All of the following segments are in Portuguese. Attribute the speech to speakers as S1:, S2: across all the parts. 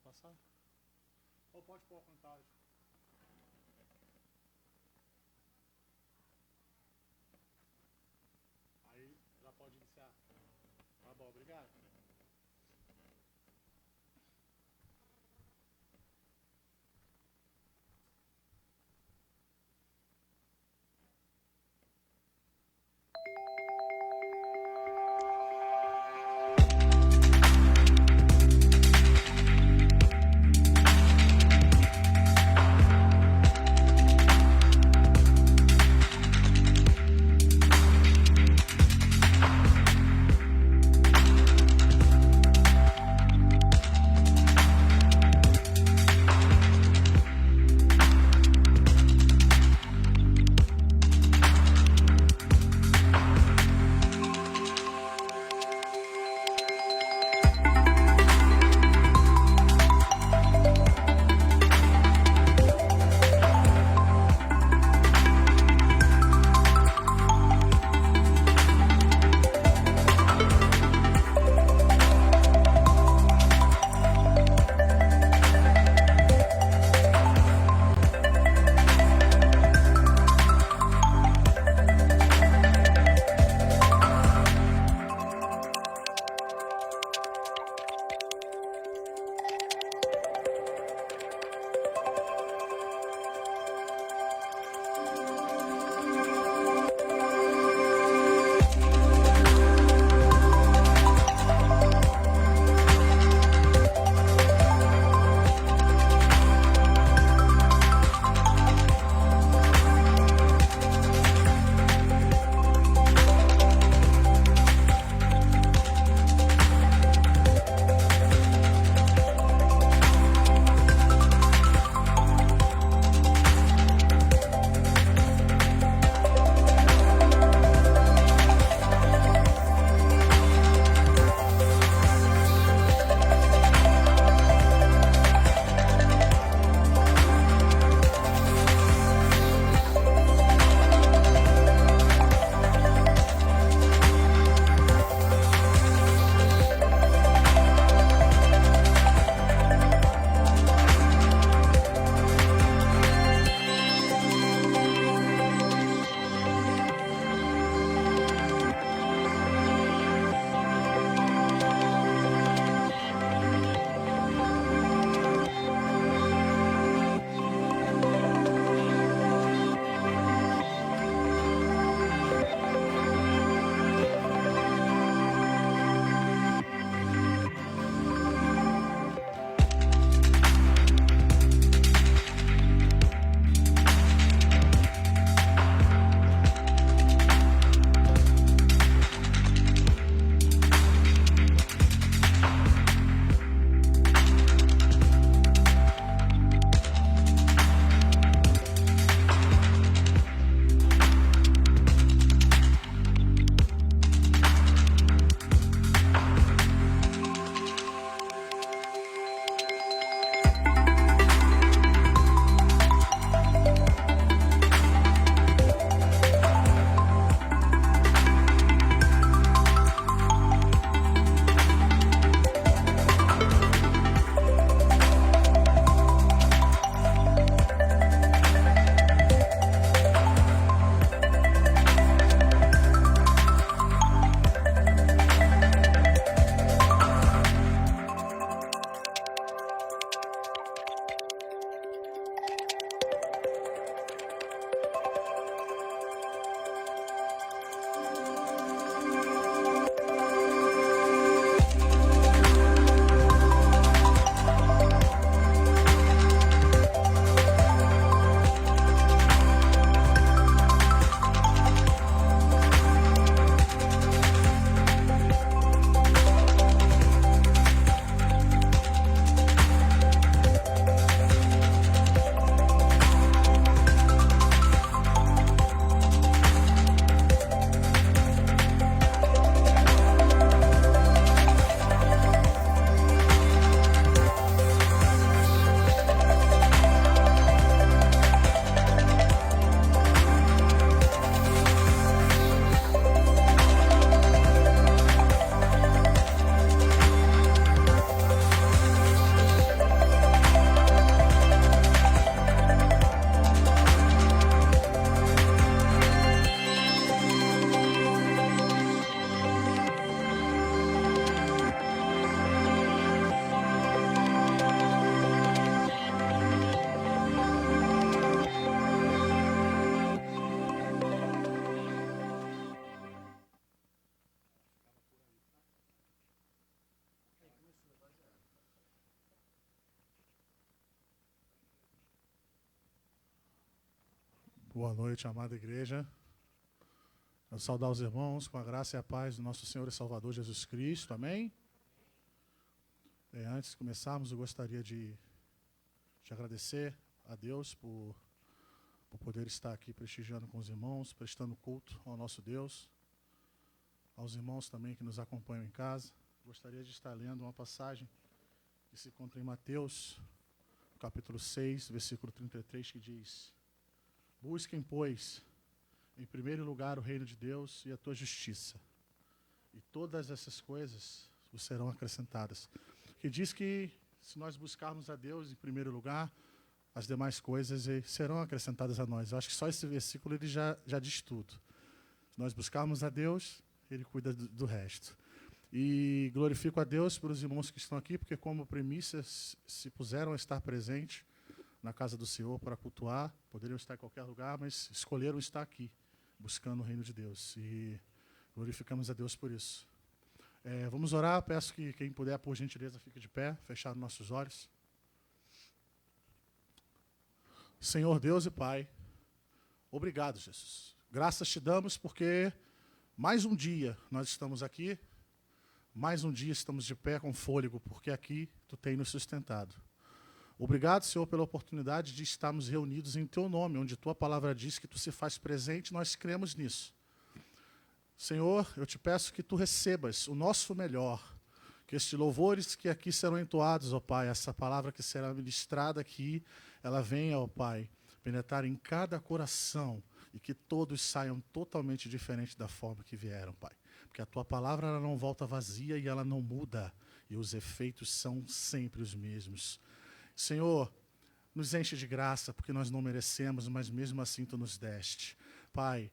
S1: passar? Ou pode pôr a contagem? Aí já pode iniciar. Tá bom, obrigado.
S2: Boa noite, amada igreja. Eu saudar os irmãos com a graça e a paz do nosso Senhor e Salvador Jesus Cristo. Amém? Antes de começarmos, eu gostaria de agradecer a Deus por poder estar aqui prestigiando com os irmãos, prestando culto ao nosso Deus. Aos irmãos também que nos acompanham em casa. Gostaria de estar lendo uma passagem que se encontra em Mateus, capítulo 6, versículo 33, que diz: busquem, pois, em primeiro lugar o reino de Deus e a tua justiça, e todas essas coisas vos serão acrescentadas. Que diz que se nós buscarmos a Deus em primeiro lugar, as demais coisas serão acrescentadas a nós. Eu acho que só esse versículo ele já diz tudo. Se nós buscarmos a Deus, Ele cuida do resto. E glorifico a Deus pelos irmãos que estão aqui, porque como primícia se puseram a estar presente na casa do Senhor para cultuar. Poderiam estar em qualquer lugar, mas escolheram estar aqui, buscando o reino de Deus. E glorificamos a Deus por isso. Vamos orar. Peço que quem puder, por gentileza, fique de pé, fechar nossos olhos. Senhor Deus e Pai, obrigado, Jesus. Graças te damos porque mais um dia nós estamos aqui, mais um dia estamos de pé com fôlego, porque aqui Tu tem nos sustentado. Obrigado, Senhor, pela oportunidade de estarmos reunidos em Teu nome, onde Tua palavra diz que Tu se faz presente, nós cremos nisso. Senhor, eu te peço que Tu recebas o nosso melhor, que estes louvores que aqui serão entoados, ó Pai, essa palavra que será ministrada aqui, ela venha, ó Pai, penetrar em cada coração e que todos saiam totalmente diferentes da forma que vieram, Pai. Porque a Tua palavra ela não volta vazia e ela não muda, e os efeitos são sempre os mesmos. Senhor, nos enche de graça, porque nós não merecemos, mas mesmo assim Tu nos deste. Pai,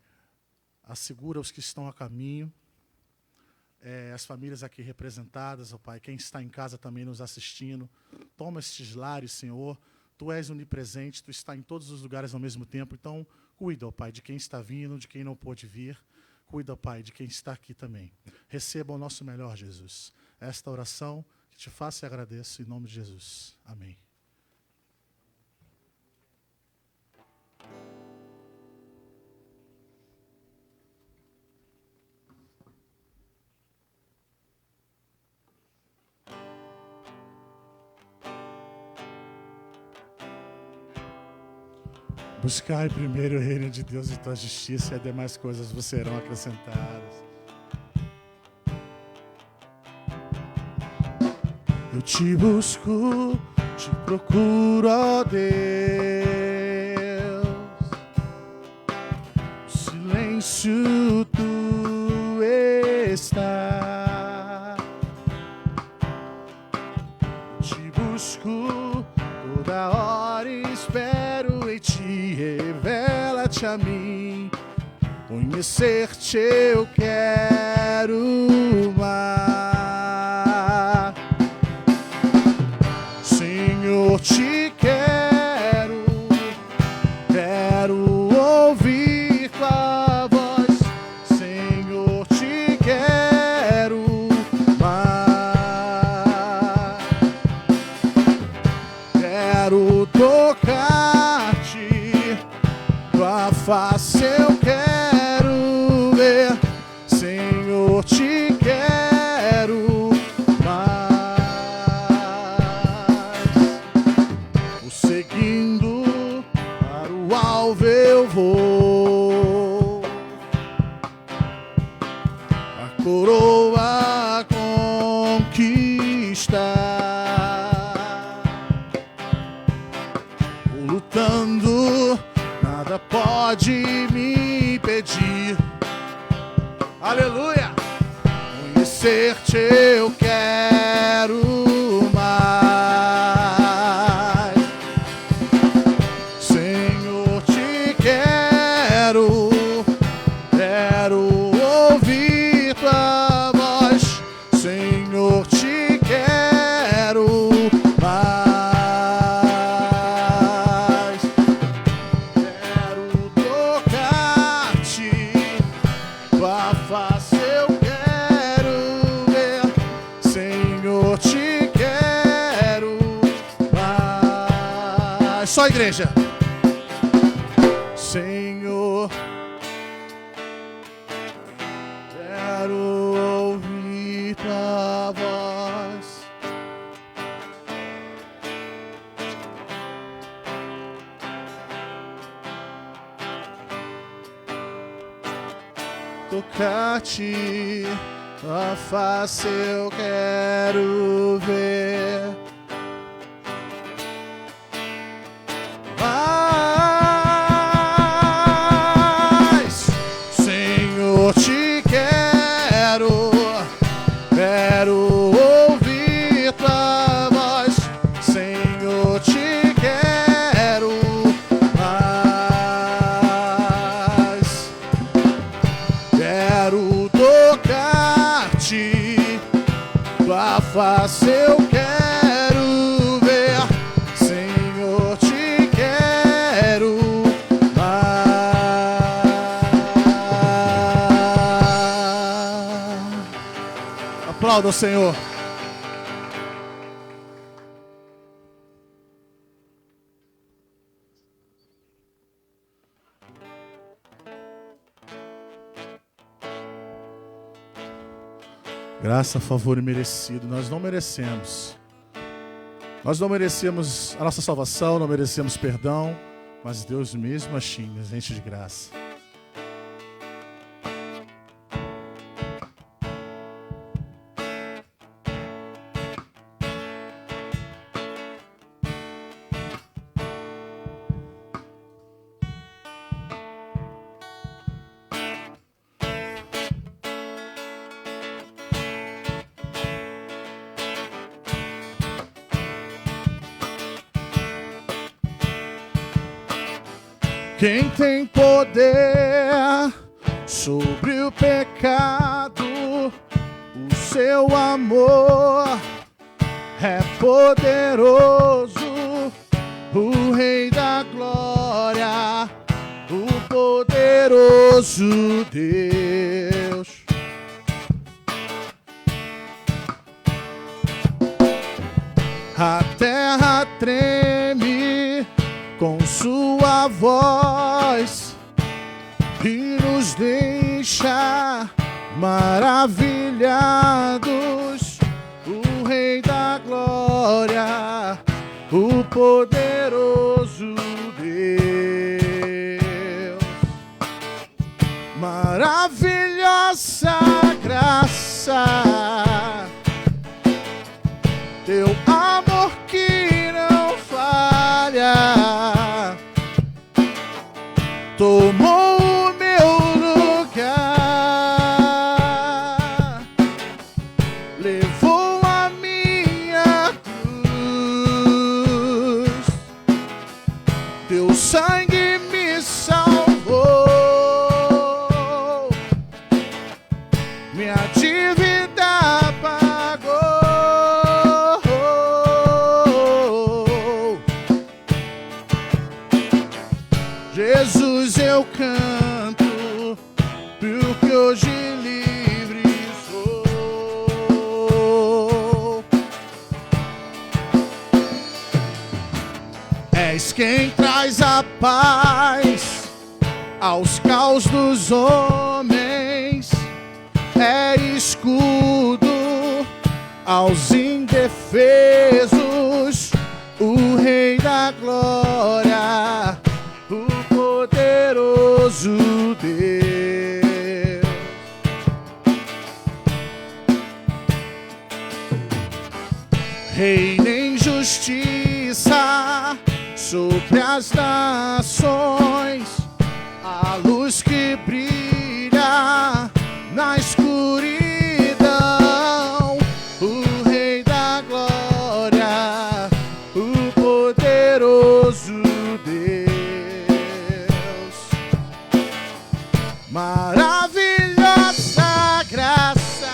S2: assegura os que estão a caminho, as famílias aqui representadas, ó Pai, quem está em casa também nos assistindo. Toma estes lares, Senhor. Tu és onipresente, Tu está em todos os lugares ao mesmo tempo. Então, cuida, ó Pai, de quem está vindo, de quem não pôde vir. Cuida, ó Pai, de quem está aqui também. Receba o nosso melhor, Jesus. Esta oração que Te faço e agradeço em nome de Jesus. Amém. Buscai primeiro o reino de Deus e Tua justiça, e as demais coisas vos serão acrescentadas. Eu te busco, te procuro, ó Deus. No silêncio Tu está. Eu te busco toda hora e espero em Ti. Revela-te a mim, conhecer-te eu quero mais. Senhor, te quero ouvir Tua voz. Senhor, te quero mais. Quero tocar-te, Tua face eu quero ver. Senhor, te quero mais. Seguindo para o alvo eu vou, a coroa conquistar. Vou lutando, nada pode me impedir. Aleluia! Conhecer-te eu quero mais. Senhor, te quero ouvir Tua voz. Senhor, te quero mais. Quero tocar-te, Tua face eu quero ver. Senhor, te quero mais. Só igreja. Senhor, tocar-te, tua face eu quero ver. Mas, Senhor, te quero, quero ouvir tua voz. Senhor, te quero mais. Quero tocar-te, tua face eu quero ver. Senhor, te quero mais. Aplauda o Senhor. Graça, favor e merecido. Nós não merecemos. Nós não merecemos a nossa salvação, não merecemos perdão, mas Deus mesmo assim nos enche de graça. Quem tem poder sobre o pecado, o seu amor é poderoso, o Rei da glória, o poderoso Deus. A terra treme com sua voz e nos deixa maravilhados. O Rei da glória, o poderoso Deus. Maravilhosa graça, teu amor que não falha, tomou o meu lugar, levou a minha cruz, teu sangue me salvou, minha dívida pagou. Jesus, eu canto, porque hoje livre sou. És quem traz a paz aos caos dos homens, é escudo aos indefesos, o Rei da glória, o poderoso Deus. Reina em justiça sobre as nações, a luz que brilha na escuridão, o Rei da glória, o poderoso Deus. Maravilhosa graça,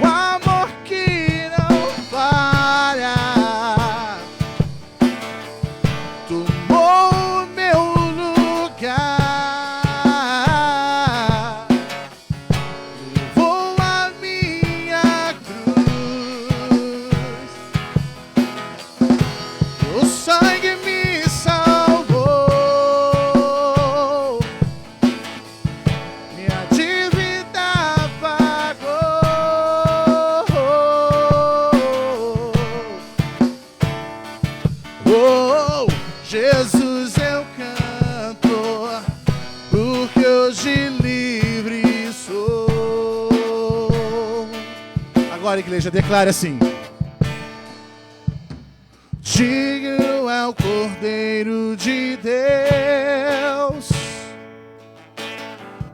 S2: o amor que não falha, tomou o meu lugar, levou a minha cruz, o sangue me salvou, minha dívida pagou. Oh, Jesus, eu canto, Agora, igreja, declare assim: digno é o Cordeiro de Deus,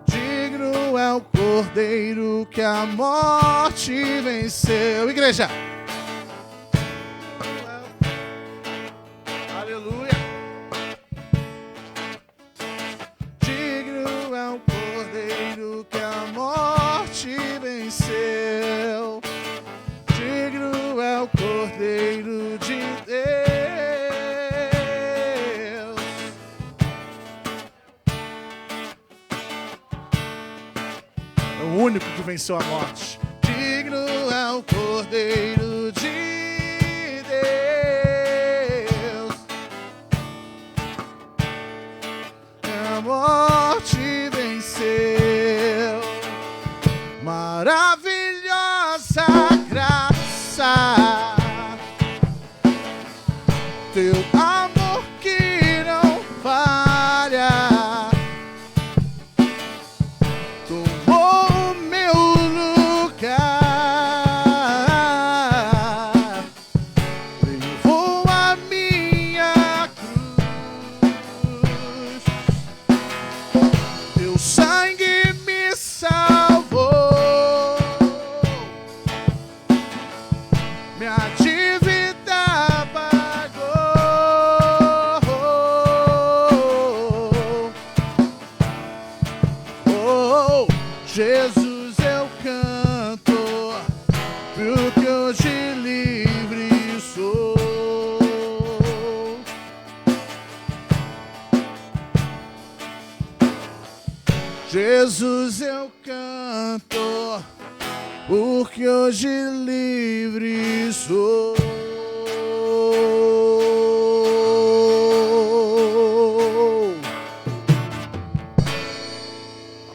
S2: digno é o Cordeiro que a morte venceu. Igreja, aleluia. Digno é o Cordeiro que a morte venceu. Digno é o Cordeiro de Deus. É o único que venceu a morte. Digno é o Cordeiro de Deus. A morte venceu. Maravilhosa graça, teu amor que não falha, tomou o meu lugar, levou a minha cruz, teu sangue me salvou, minha dívida pagou. Oh, Jesus, eu canto, porque hoje livre sou. Jesus, eu canto, porque hoje livre sou.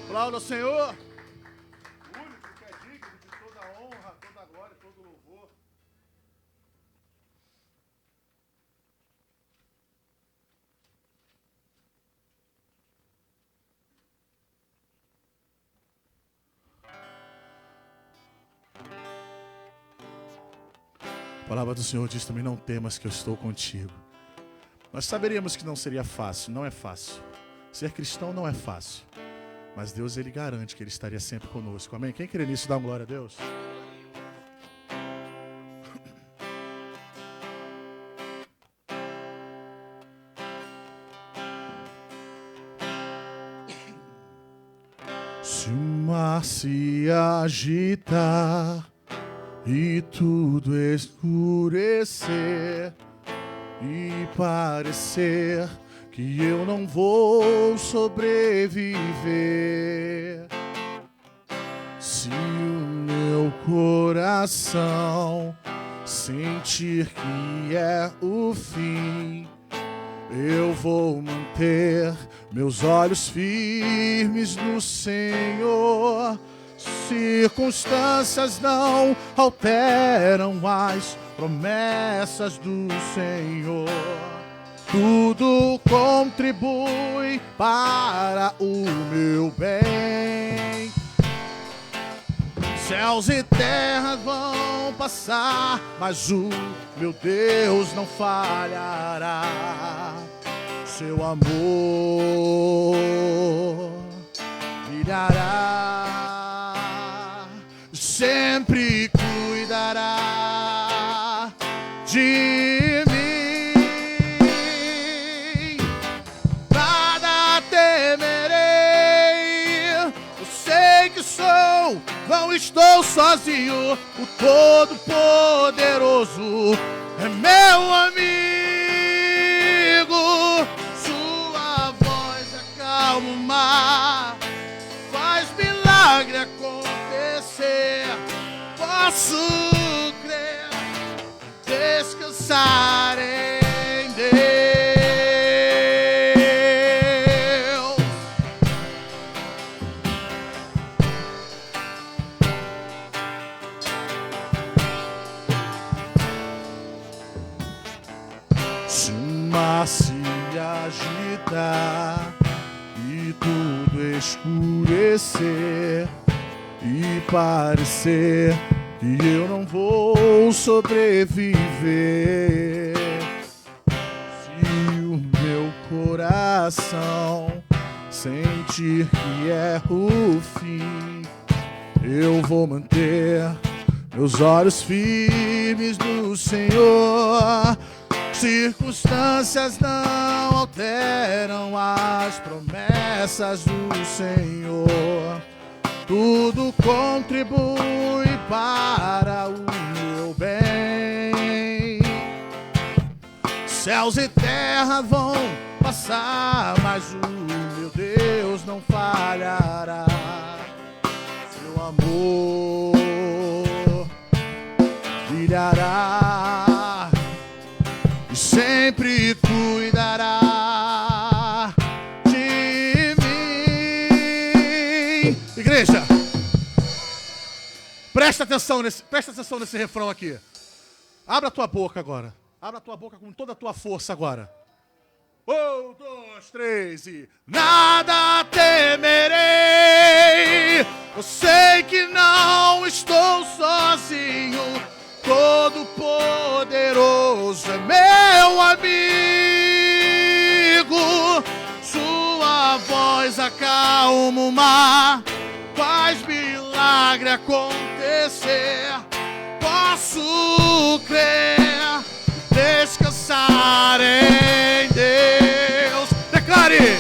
S2: Aplauda o Senhor. O único que é digno de toda honra, toda glória e todo louvor. A palavra do Senhor diz também: não temas que eu estou contigo. Nós saberíamos que não seria fácil, não é fácil. Ser cristão não é fácil. Mas Deus, Ele garante que Ele estaria sempre conosco. Amém? Quem crê nisso, dá uma glória a Deus. Se o mar se agitar e tudo escurecer e parecer que eu não vou sobreviver, se o meu coração sentir que é o fim, eu vou manter meus olhos firmes no Senhor. Circunstâncias não alteram as promessas do Senhor. Tudo contribui para o meu bem. Céus e terras vão passar, mas o meu Deus não falhará. Seu amor brilhará, sempre cuidará de mim. Nada temerei, eu sei que sou, não estou sozinho. O Todo-Poderoso é meu amigo. Sua voz acalma o mar, faz milagre acontecer. Posso crer, descansar em Deus. Se o mar se agitar e tudo escurecer e parecer que eu não vou sobreviver se o meu coração sentir que é o fim. Eu vou manter meus olhos firmes no Senhor. Circunstâncias não alteram as promessas do Senhor. Tudo contribui para o meu bem. Céus e terra vão passar, mas o meu Deus não falhará. Seu amor brilhará e sempre cuidará de mim. Igreja, presta atenção nesse refrão aqui. Abra a tua boca agora. Abra a tua boca com toda a tua força agora. 1, 2, 3 e... Nada temerei, eu sei que não estou sozinho. Todo-Poderoso é meu amigo. Sua voz acalma o mar, faz milagre acontecer. Posso crer, descansar em Deus. Declare: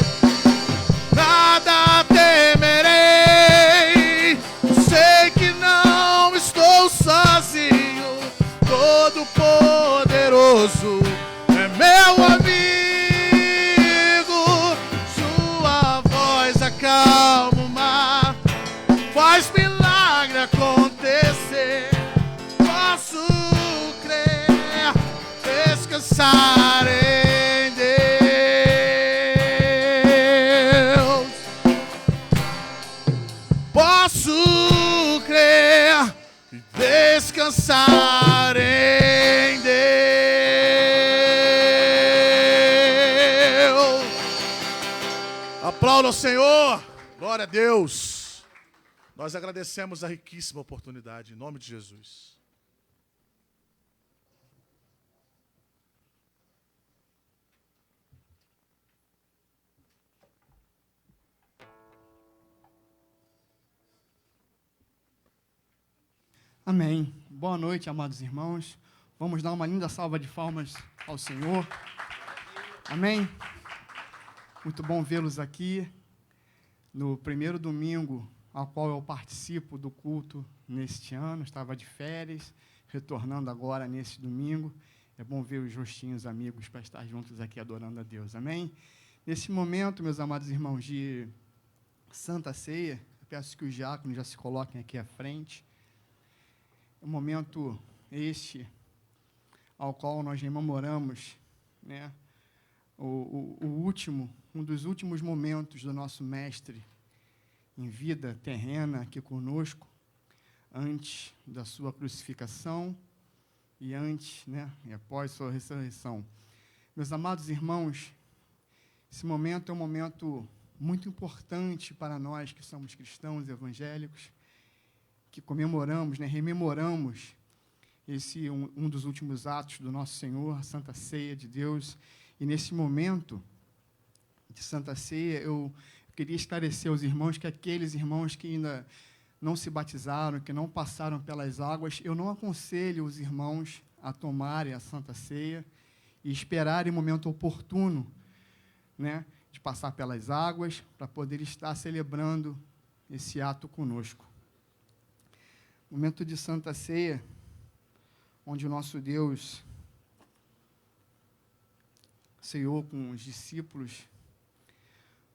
S2: nada temerei, sei que não estou sozinho. Todo-Poderoso é meu amigo. Sua voz acalma o mar, faz milagre acontecer. Posso crer, descansar em Deus. Posso crer e descansar em Deus. Aplauda ao Senhor. Glória a Deus. Nós agradecemos a riquíssima oportunidade, em nome de Jesus.
S3: Amém. Boa noite, amados irmãos. Vamos dar uma linda salva de palmas ao Senhor. Amém. Muito bom vê-los aqui no primeiro domingo ao qual eu participo do culto neste ano. Estava de férias, retornando agora nesse domingo. É bom ver os rostinhos amigos para estar juntos aqui adorando a Deus. Amém. Nesse momento, meus amados irmãos, de Santa Ceia, eu peço que os diáconos já se coloquem aqui à frente. Um momento este ao qual nós rememoramos, né, um dos últimos momentos do nosso mestre em vida terrena aqui conosco, antes da sua crucificação e antes, né, e após sua ressurreição. Meus amados irmãos, esse momento é um momento muito importante para nós que somos cristãos evangélicos, que comemoramos, né, rememoramos um dos últimos atos do nosso Senhor, a Santa Ceia de Deus. E nesse momento de Santa Ceia, eu queria esclarecer aos irmãos que aqueles irmãos que ainda não se batizaram, que não passaram pelas águas, eu não aconselho os irmãos a tomarem a Santa Ceia e esperarem o momento oportuno, né, de passar pelas águas para poder estar celebrando esse ato conosco. Momento de Santa Ceia, onde o nosso Deus ceiou com os discípulos,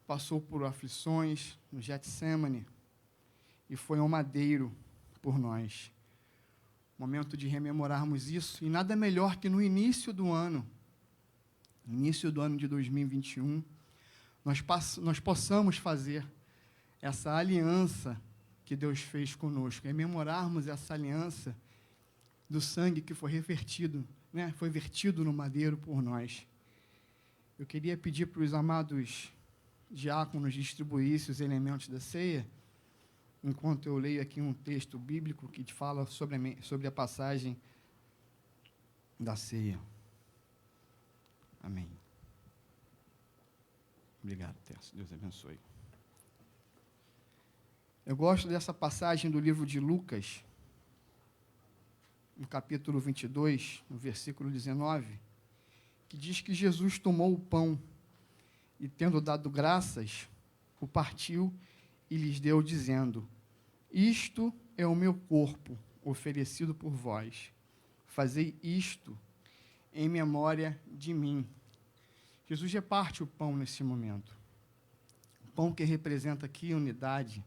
S3: passou por aflições no Getsêmani e foi ao madeiro por nós. Momento de rememorarmos isso, e nada melhor que no início do ano de 2021, nós possamos fazer essa aliança que Deus fez conosco, rememorarmos essa aliança do sangue que foi revertido, né, foi vertido no madeiro por nós. Eu queria pedir para os amados diáconos distribuírem os elementos da ceia, enquanto eu leio aqui um texto bíblico que fala sobre a passagem da ceia. Amém. Obrigado, Tércio. Deus abençoe. Eu gosto dessa passagem do livro de Lucas, no capítulo 22, no versículo 19, que diz que Jesus tomou o pão e, tendo dado graças, o partiu e lhes deu, dizendo: isto é o meu corpo, oferecido por vós. Fazei isto em memória de mim. Jesus reparte o pão nesse momento. O pão que representa aqui unidade,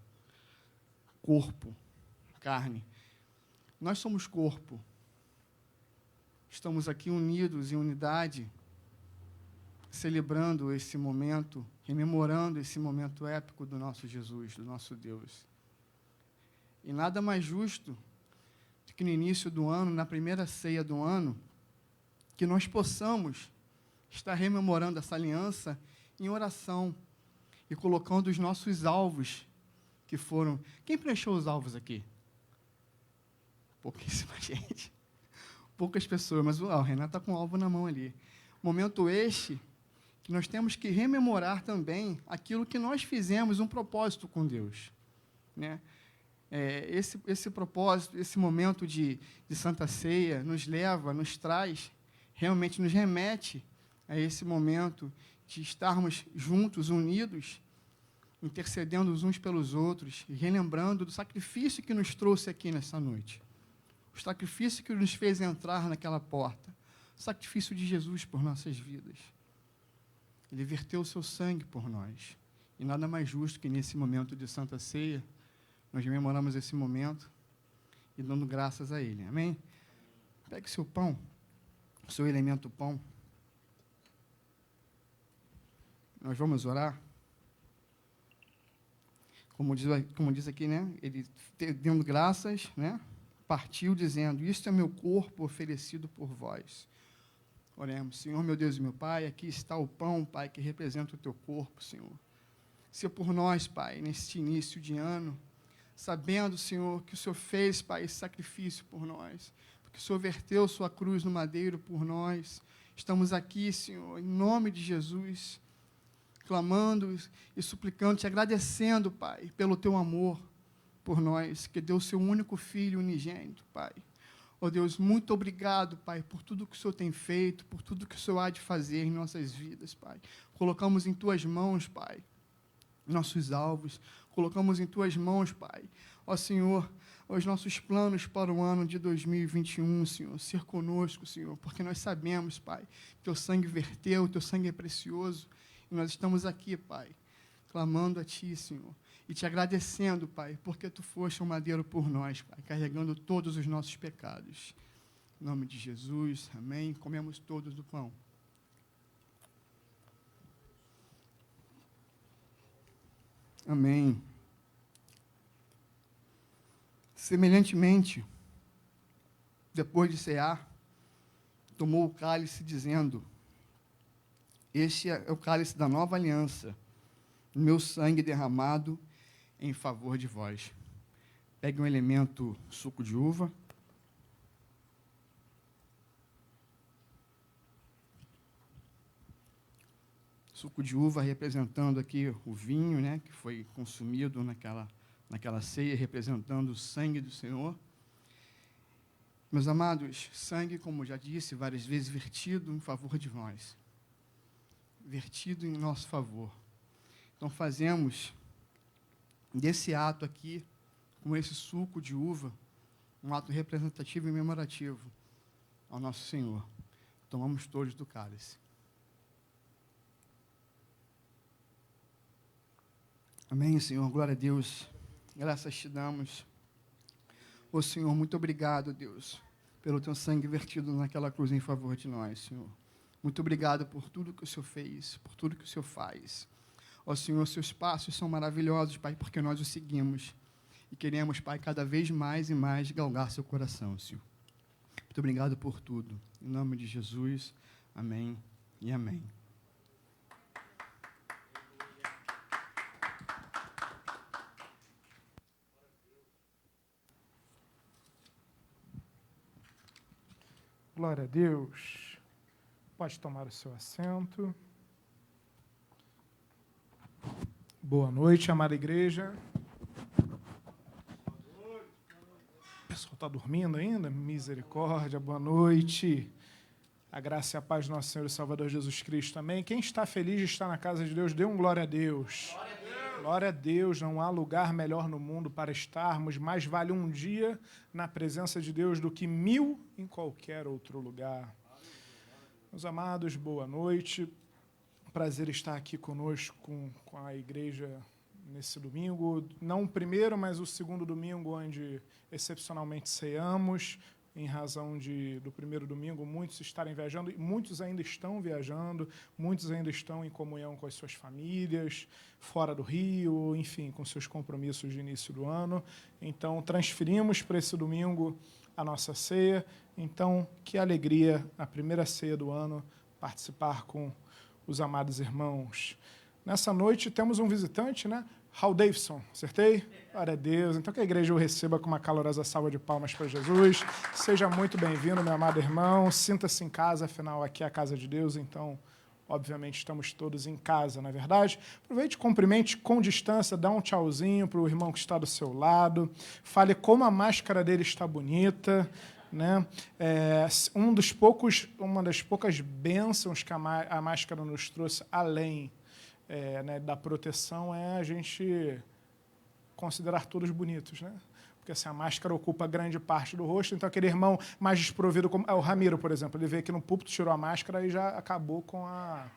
S3: corpo, carne. Nós somos corpo. Estamos aqui unidos em unidade, celebrando esse momento, rememorando esse momento épico do nosso Jesus, do nosso Deus. E nada mais justo do que no início do ano, na primeira ceia do ano, que nós possamos estar rememorando essa aliança em oração e colocando os nossos alvos que foram... Quem preencheu os alvos aqui? Pouquíssima gente. Poucas pessoas, mas o Renato está com o alvo na mão ali. Momento este que nós temos que rememorar também aquilo que nós fizemos, um propósito com Deus. Né? Esse propósito, esse momento de Santa Ceia nos leva, nos traz, realmente nos remete a esse momento de estarmos juntos, unidos, intercedendo uns pelos outros e relembrando do sacrifício que nos trouxe aqui nessa noite. O sacrifício que nos fez entrar naquela porta. O sacrifício de Jesus por nossas vidas. Ele verteu o seu sangue por nós. E nada mais justo que nesse momento de Santa Ceia, nós rememoramos esse momento e dando graças a Ele. Amém? Pegue seu pão, o seu elemento pão. Nós vamos orar. Como diz aqui, né? Ele, dando graças, né? Partiu dizendo: isto é meu corpo oferecido por vós. Oremos. Senhor, meu Deus e meu Pai, aqui está o pão, Pai, que representa o teu corpo, Senhor. Se por nós, Pai, neste início de ano, sabendo, Senhor, que o Senhor fez, Pai, esse sacrifício por nós, porque o Senhor verteu sua cruz no madeiro por nós, estamos aqui, Senhor, em nome de Jesus, clamando e suplicando, te agradecendo, Pai, pelo teu amor por nós, que deu o seu único filho unigênito, Pai. Ó Deus, muito obrigado, Pai, por tudo que o Senhor tem feito, por tudo que o Senhor há de fazer em nossas vidas, Pai. Colocamos em tuas mãos, Pai, nossos alvos, colocamos em tuas mãos, Pai. Ó Senhor, os nossos planos para o ano de 2021, Senhor, ser conosco, Senhor, porque nós sabemos, Pai, teu sangue verteu, teu sangue é precioso, e nós estamos aqui, Pai, clamando a Ti, Senhor, e te agradecendo, Pai, porque Tu foste um madeiro por nós, Pai, carregando todos os nossos pecados. Em nome de Jesus, amém. Comemos todos do pão. Amém. Semelhantemente, depois de cear, tomou o cálice, dizendo: este é o cálice da nova aliança, meu sangue derramado em favor de vós. Pegue um elemento suco de uva. Suco de uva representando aqui o vinho, né, que foi consumido naquela ceia, representando o sangue do Senhor. Meus amados, sangue, como já disse várias vezes, vertido em favor de nós. Vertido em nosso favor. Então, fazemos desse ato aqui, com esse suco de uva, um ato representativo e memorativo ao nosso Senhor. Tomamos todos do cálice. Amém, Senhor. Glória a Deus. Graças te damos. Ô, Senhor, muito obrigado, Deus, pelo teu sangue vertido naquela cruz em favor de nós, Senhor. Muito obrigado por tudo que o Senhor fez, por tudo que o Senhor faz. Ó Senhor, seus passos são maravilhosos, Pai, porque nós o seguimos. E queremos, Pai, cada vez mais e mais galgar seu coração, Senhor. Muito obrigado por tudo. Em nome de Jesus, amém e amém.
S4: Glória a Deus. Pode tomar o seu assento. Boa noite, amada igreja. O pessoal está dormindo ainda? Misericórdia, boa noite. A graça e a paz do nosso Senhor e Salvador Jesus Cristo. Amém. Quem está feliz de estar na casa de Deus, dê um glória a Deus. Glória a Deus. Glória a Deus. Não há lugar melhor no mundo para estarmos. Mais vale um dia na presença de Deus do que 1000 em qualquer outro lugar. Meus amados, boa noite. Prazer estar aqui conosco com a igreja nesse domingo. Não o primeiro, mas o segundo domingo, onde excepcionalmente ceamos. Em razão do primeiro domingo, muitos estarem viajando, e muitos ainda estão viajando, muitos ainda estão em comunhão com as suas famílias, fora do Rio, enfim, com seus compromissos de início do ano. Então, transferimos para esse domingo a nossa ceia. Então, que alegria, a primeira ceia do ano, participar com os amados irmãos. Nessa noite temos um visitante, né? Hal Davidson, acertei? Glória a Deus. Então que a igreja o receba com uma calorosa salva de palmas para Jesus. Seja muito bem-vindo, meu amado irmão. Sinta-se em casa, afinal aqui é a casa de Deus, então, obviamente, estamos todos em casa, não é verdade? Aproveite, cumprimente com distância, dá um tchauzinho para o irmão que está do seu lado. Fale como a máscara dele está bonita, né? Uma das poucas bênçãos que a máscara nos trouxe, além né, da proteção, é a gente considerar todos bonitos, né? Porque assim, a máscara ocupa grande parte do rosto, então aquele irmão mais desprovido, como o Ramiro, por exemplo, ele veio aqui no púlpito, tirou a máscara e já acabou com a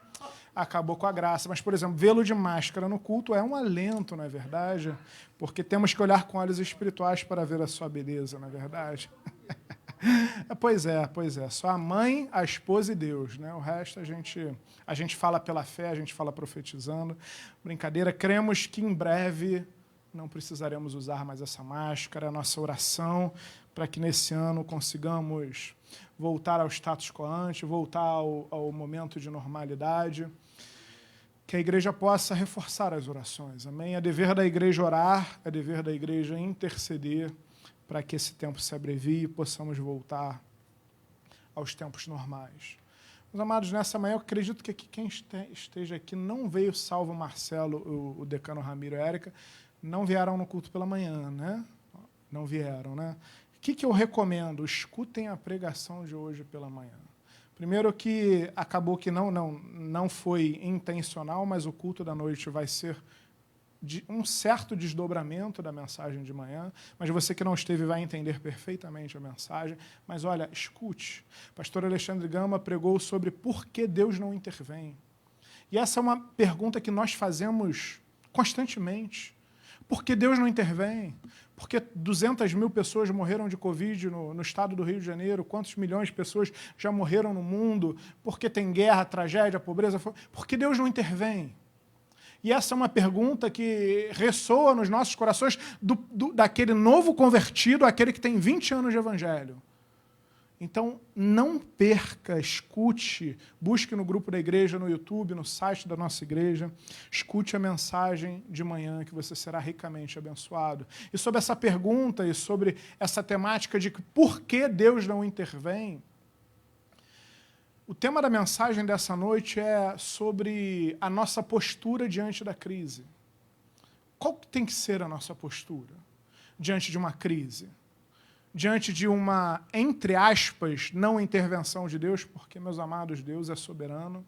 S4: graça. Mas, por exemplo, vê-lo de máscara no culto é um alento, não é verdade? Porque temos que olhar com olhos espirituais para ver a sua beleza, não é verdade? Pois é. Só a mãe, a esposa e Deus, né? O resto a gente fala pela fé, a gente fala profetizando. Brincadeira, cremos que em breve não precisaremos usar mais essa máscara. A nossa oração para que nesse ano consigamos voltar ao status quo ante, voltar ao momento de normalidade. Que a igreja possa reforçar as orações, amém? É dever da igreja orar, é dever da igreja interceder, para que esse tempo se abrevie e possamos voltar aos tempos normais. Meus amados, nessa manhã eu acredito que quem esteja aqui não veio, salvo Marcelo, o decano Ramiro e Érica, não vieram no culto pela manhã, né? Não vieram, né? O que eu recomendo? Escutem a pregação de hoje pela manhã. Primeiro que acabou que não foi intencional, mas o culto da noite vai ser de um certo desdobramento da mensagem de manhã, mas você que não esteve vai entender perfeitamente a mensagem. Mas olha, escute. O pastor Alexandre Gama pregou sobre por que Deus não intervém. E essa é uma pergunta que nós fazemos constantemente. Por que Deus não intervém? Porque 200.000 pessoas morreram de Covid no estado do Rio de Janeiro, quantos milhões de pessoas já morreram no mundo? Porque tem guerra, tragédia, pobreza? Por que Deus não intervém? E essa é uma pergunta que ressoa nos nossos corações daquele novo convertido, aquele que tem 20 anos de evangelho. Então, não perca, escute, busque no grupo da igreja, no YouTube, no site da nossa igreja, escute a mensagem de manhã que você será ricamente abençoado. E sobre essa pergunta e sobre essa temática de por que Deus não intervém, o tema da mensagem dessa noite é sobre a nossa postura diante da crise. Qual tem que ser a nossa postura diante de uma crise? Diante de uma, entre aspas, não intervenção de Deus, porque, meus amados, Deus é soberano.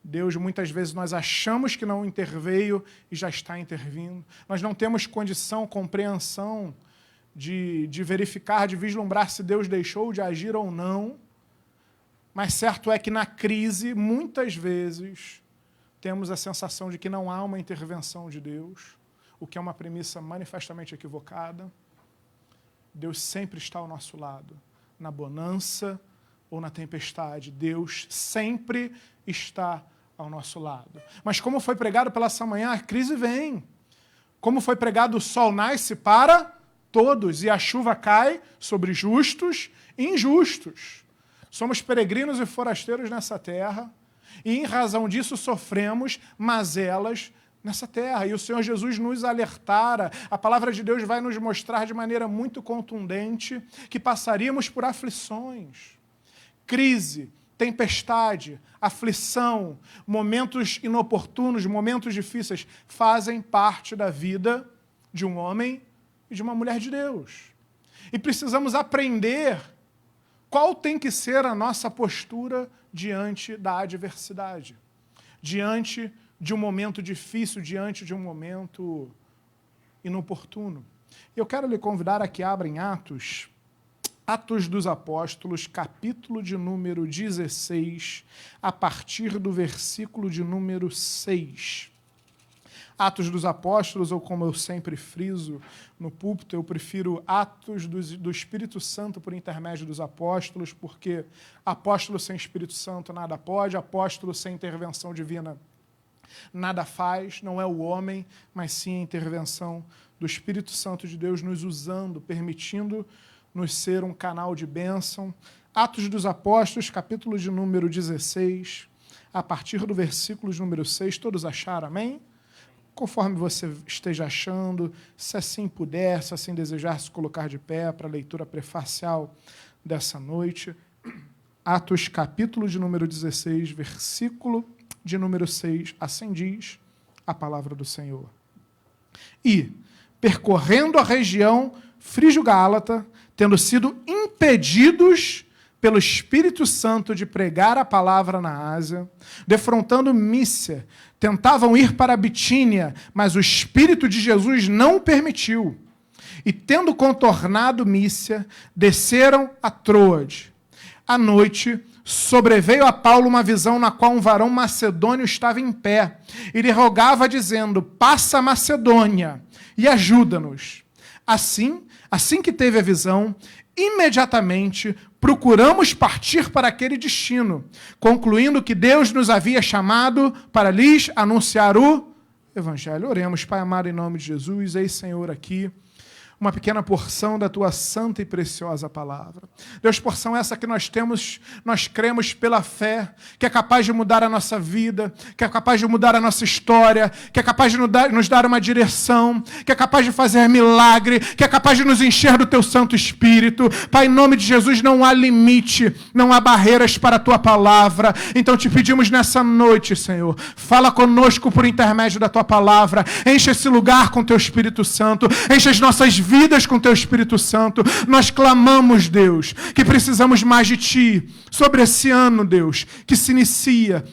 S4: Deus, muitas vezes, nós achamos que não interveio e já está intervindo. Nós não temos condição, compreensão de verificar, de vislumbrar se Deus deixou de agir ou não. Mas certo é que na crise, muitas vezes, temos a sensação de que não há uma intervenção de Deus, o que é uma premissa manifestamente equivocada. Deus sempre está ao nosso lado, na bonança ou na tempestade. Deus sempre está ao nosso lado. Mas como foi pregado pela essa manhã, a crise vem. Como foi pregado, o sol nasce para todos e a chuva cai sobre justos e injustos. Somos peregrinos e forasteiros nessa terra, e em razão disso sofremos mazelas nessa terra. E o Senhor Jesus nos alertara, a palavra de Deus vai nos mostrar de maneira muito contundente que passaríamos por aflições, crise, tempestade, aflição, momentos inoportunos, momentos difíceis, fazem parte da vida de um homem e de uma mulher de Deus. E precisamos aprender qual tem que ser a nossa postura diante da adversidade, diante de um momento difícil, diante de um momento inoportuno. Eu quero lhe convidar a que abra em Atos dos Apóstolos, capítulo de número 16, a partir do versículo de número 6. Atos dos Apóstolos, ou como eu sempre friso no púlpito, eu prefiro Atos do Espírito Santo por intermédio dos apóstolos, porque apóstolo sem Espírito Santo nada pode, apóstolo sem intervenção divina nada faz, não é o homem, mas sim a intervenção do Espírito Santo de Deus nos usando, permitindo-nos ser um canal de bênção. Atos dos Apóstolos, capítulo de número 16, a partir do versículo de número 6, todos acharam, amém? Conforme você esteja achando, se assim puder, se assim desejar se colocar de pé para a leitura prefacial dessa noite. Atos, capítulo de número 16, versículo de número 6, assim diz a palavra do Senhor. E, percorrendo a região frígio-gálata, tendo sido impedidos pelo Espírito Santo de pregar a palavra na Ásia, defrontando Mícia, tentavam ir para a Bitínia, mas o Espírito de Jesus não o permitiu. E, tendo contornado Mícia, desceram a Troade. À noite, sobreveio a Paulo uma visão na qual um varão macedônio estava em pé e lhe rogava, dizendo: passa a Macedônia e ajuda-nos. Assim que teve a visão, imediatamente procuramos partir para aquele destino, concluindo que Deus nos havia chamado para lhes anunciar o Evangelho. Oremos, Pai amado, em nome de Jesus. Eis, Senhor, aqui uma pequena porção da Tua santa e preciosa palavra. Deus, porção essa que nós temos, nós cremos pela fé, que é capaz de mudar a nossa vida, que é capaz de mudar a nossa história, que é capaz de nos dar uma direção, que é capaz de fazer milagre, que é capaz de nos encher do Teu Santo Espírito. Pai, em nome de Jesus, não há limite, não há barreiras para a Tua palavra. Então te pedimos nessa noite, Senhor, fala conosco por intermédio da Tua palavra, enche esse lugar com Teu Espírito Santo, enche as nossas vidas com Teu Espírito Santo. Nós clamamos, Deus, que precisamos mais de Ti, sobre esse ano, Deus, que se inicia,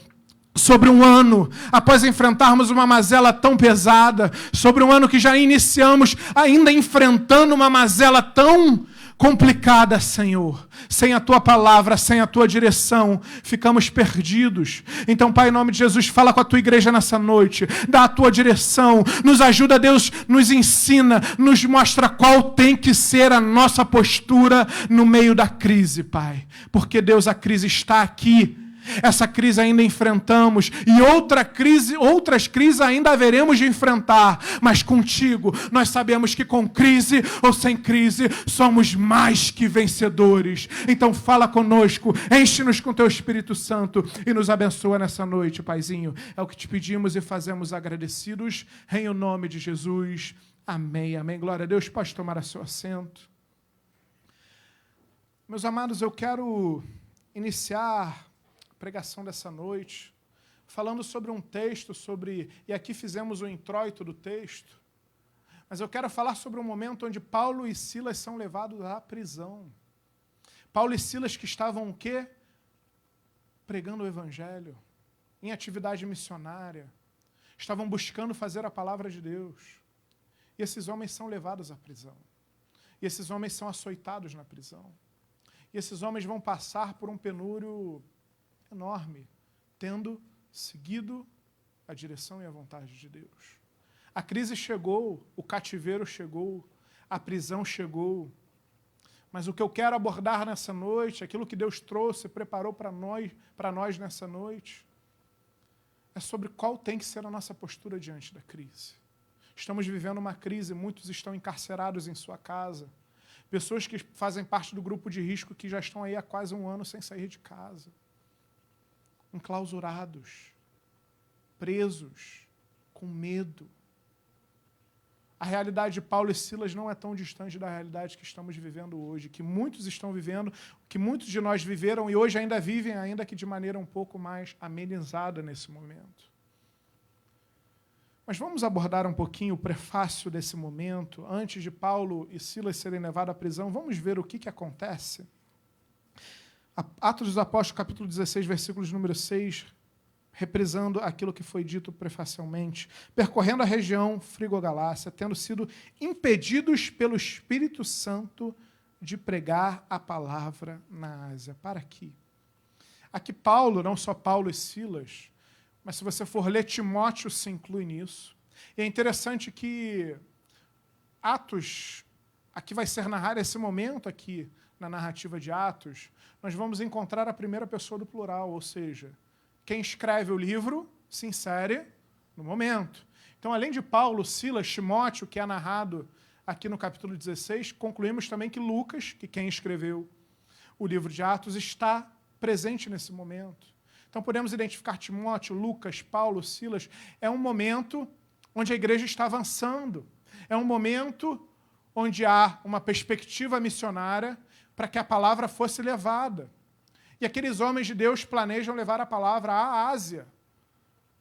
S4: sobre um ano, após enfrentarmos uma mazela tão pesada, sobre um ano que já iniciamos ainda enfrentando uma mazela tão complicada, Senhor. Sem a Tua palavra, sem a Tua direção, ficamos perdidos. Então, Pai, em nome de Jesus, fala com a Tua igreja nessa noite, dá a Tua direção, nos ajuda, Deus, nos ensina, nos mostra qual tem que ser a nossa postura no meio da crise, Pai. Porque, Deus, a crise está aqui. Essa crise ainda enfrentamos e outras crises ainda haveremos de enfrentar, mas contigo nós sabemos que com crise ou sem crise somos mais que vencedores. Então fala conosco, enche-nos com Teu Espírito Santo e nos abençoa nessa noite, Paizinho. É o que te pedimos e fazemos agradecidos em o nome de Jesus. Amém, amém. Glória a Deus. Pode tomar seu assento. Meus amados, eu quero iniciar pregação dessa noite, falando sobre um texto, e aqui fizemos o introito do texto, mas eu quero falar sobre um momento onde Paulo e Silas são levados à prisão. Paulo e Silas que estavam o quê? Pregando o Evangelho, em atividade missionária, estavam buscando fazer a palavra de Deus, e esses homens são levados à prisão, e esses homens são açoitados na prisão, e esses homens vão passar por um penúrio enorme, tendo seguido a direção e a vontade de Deus. A crise chegou, o cativeiro chegou, a prisão chegou, mas o que eu quero abordar nessa noite, aquilo que Deus trouxe, preparou para nós nessa noite, é sobre qual tem que ser a nossa postura diante da crise. Estamos vivendo uma crise, muitos estão encarcerados em sua casa, pessoas que fazem parte do grupo de risco que já estão aí há quase um ano sem sair de casa, enclausurados, presos, com medo. a realidade de Paulo e Silas não é tão distante da realidade que estamos vivendo hoje, que muitos estão vivendo, que muitos de nós viveram e hoje ainda vivem, ainda que de maneira um pouco mais amenizada nesse momento. Mas vamos abordar um pouquinho o prefácio desse momento. Antes de Paulo e Silas serem levados à prisão, vamos ver o que acontece. Atos dos Apóstolos, capítulo 16, versículos número 6, reprisando aquilo que foi dito prefacialmente. Percorrendo a região Frigo-Galácia, tendo sido impedidos pelo Espírito Santo de pregar a palavra na Ásia. Para aqui. Aqui Paulo, não só Paulo e Silas, mas se você for ler Timóteo, se inclui nisso. E é interessante que Atos, aqui vai ser narrado esse momento aqui, na narrativa de Atos, nós vamos encontrar a primeira pessoa do plural, ou seja, quem escreve o livro se insere no momento. Então, além de Paulo, Silas, Timóteo, que é narrado aqui no capítulo 16, concluímos também que Lucas, que quem escreveu o livro de Atos, está presente nesse momento. Então, podemos identificar Timóteo, Lucas, Paulo, Silas. É um momento onde a igreja está avançando. É um momento onde há uma perspectiva missionária para que a palavra fosse levada. E aqueles homens de Deus planejam levar a palavra à Ásia,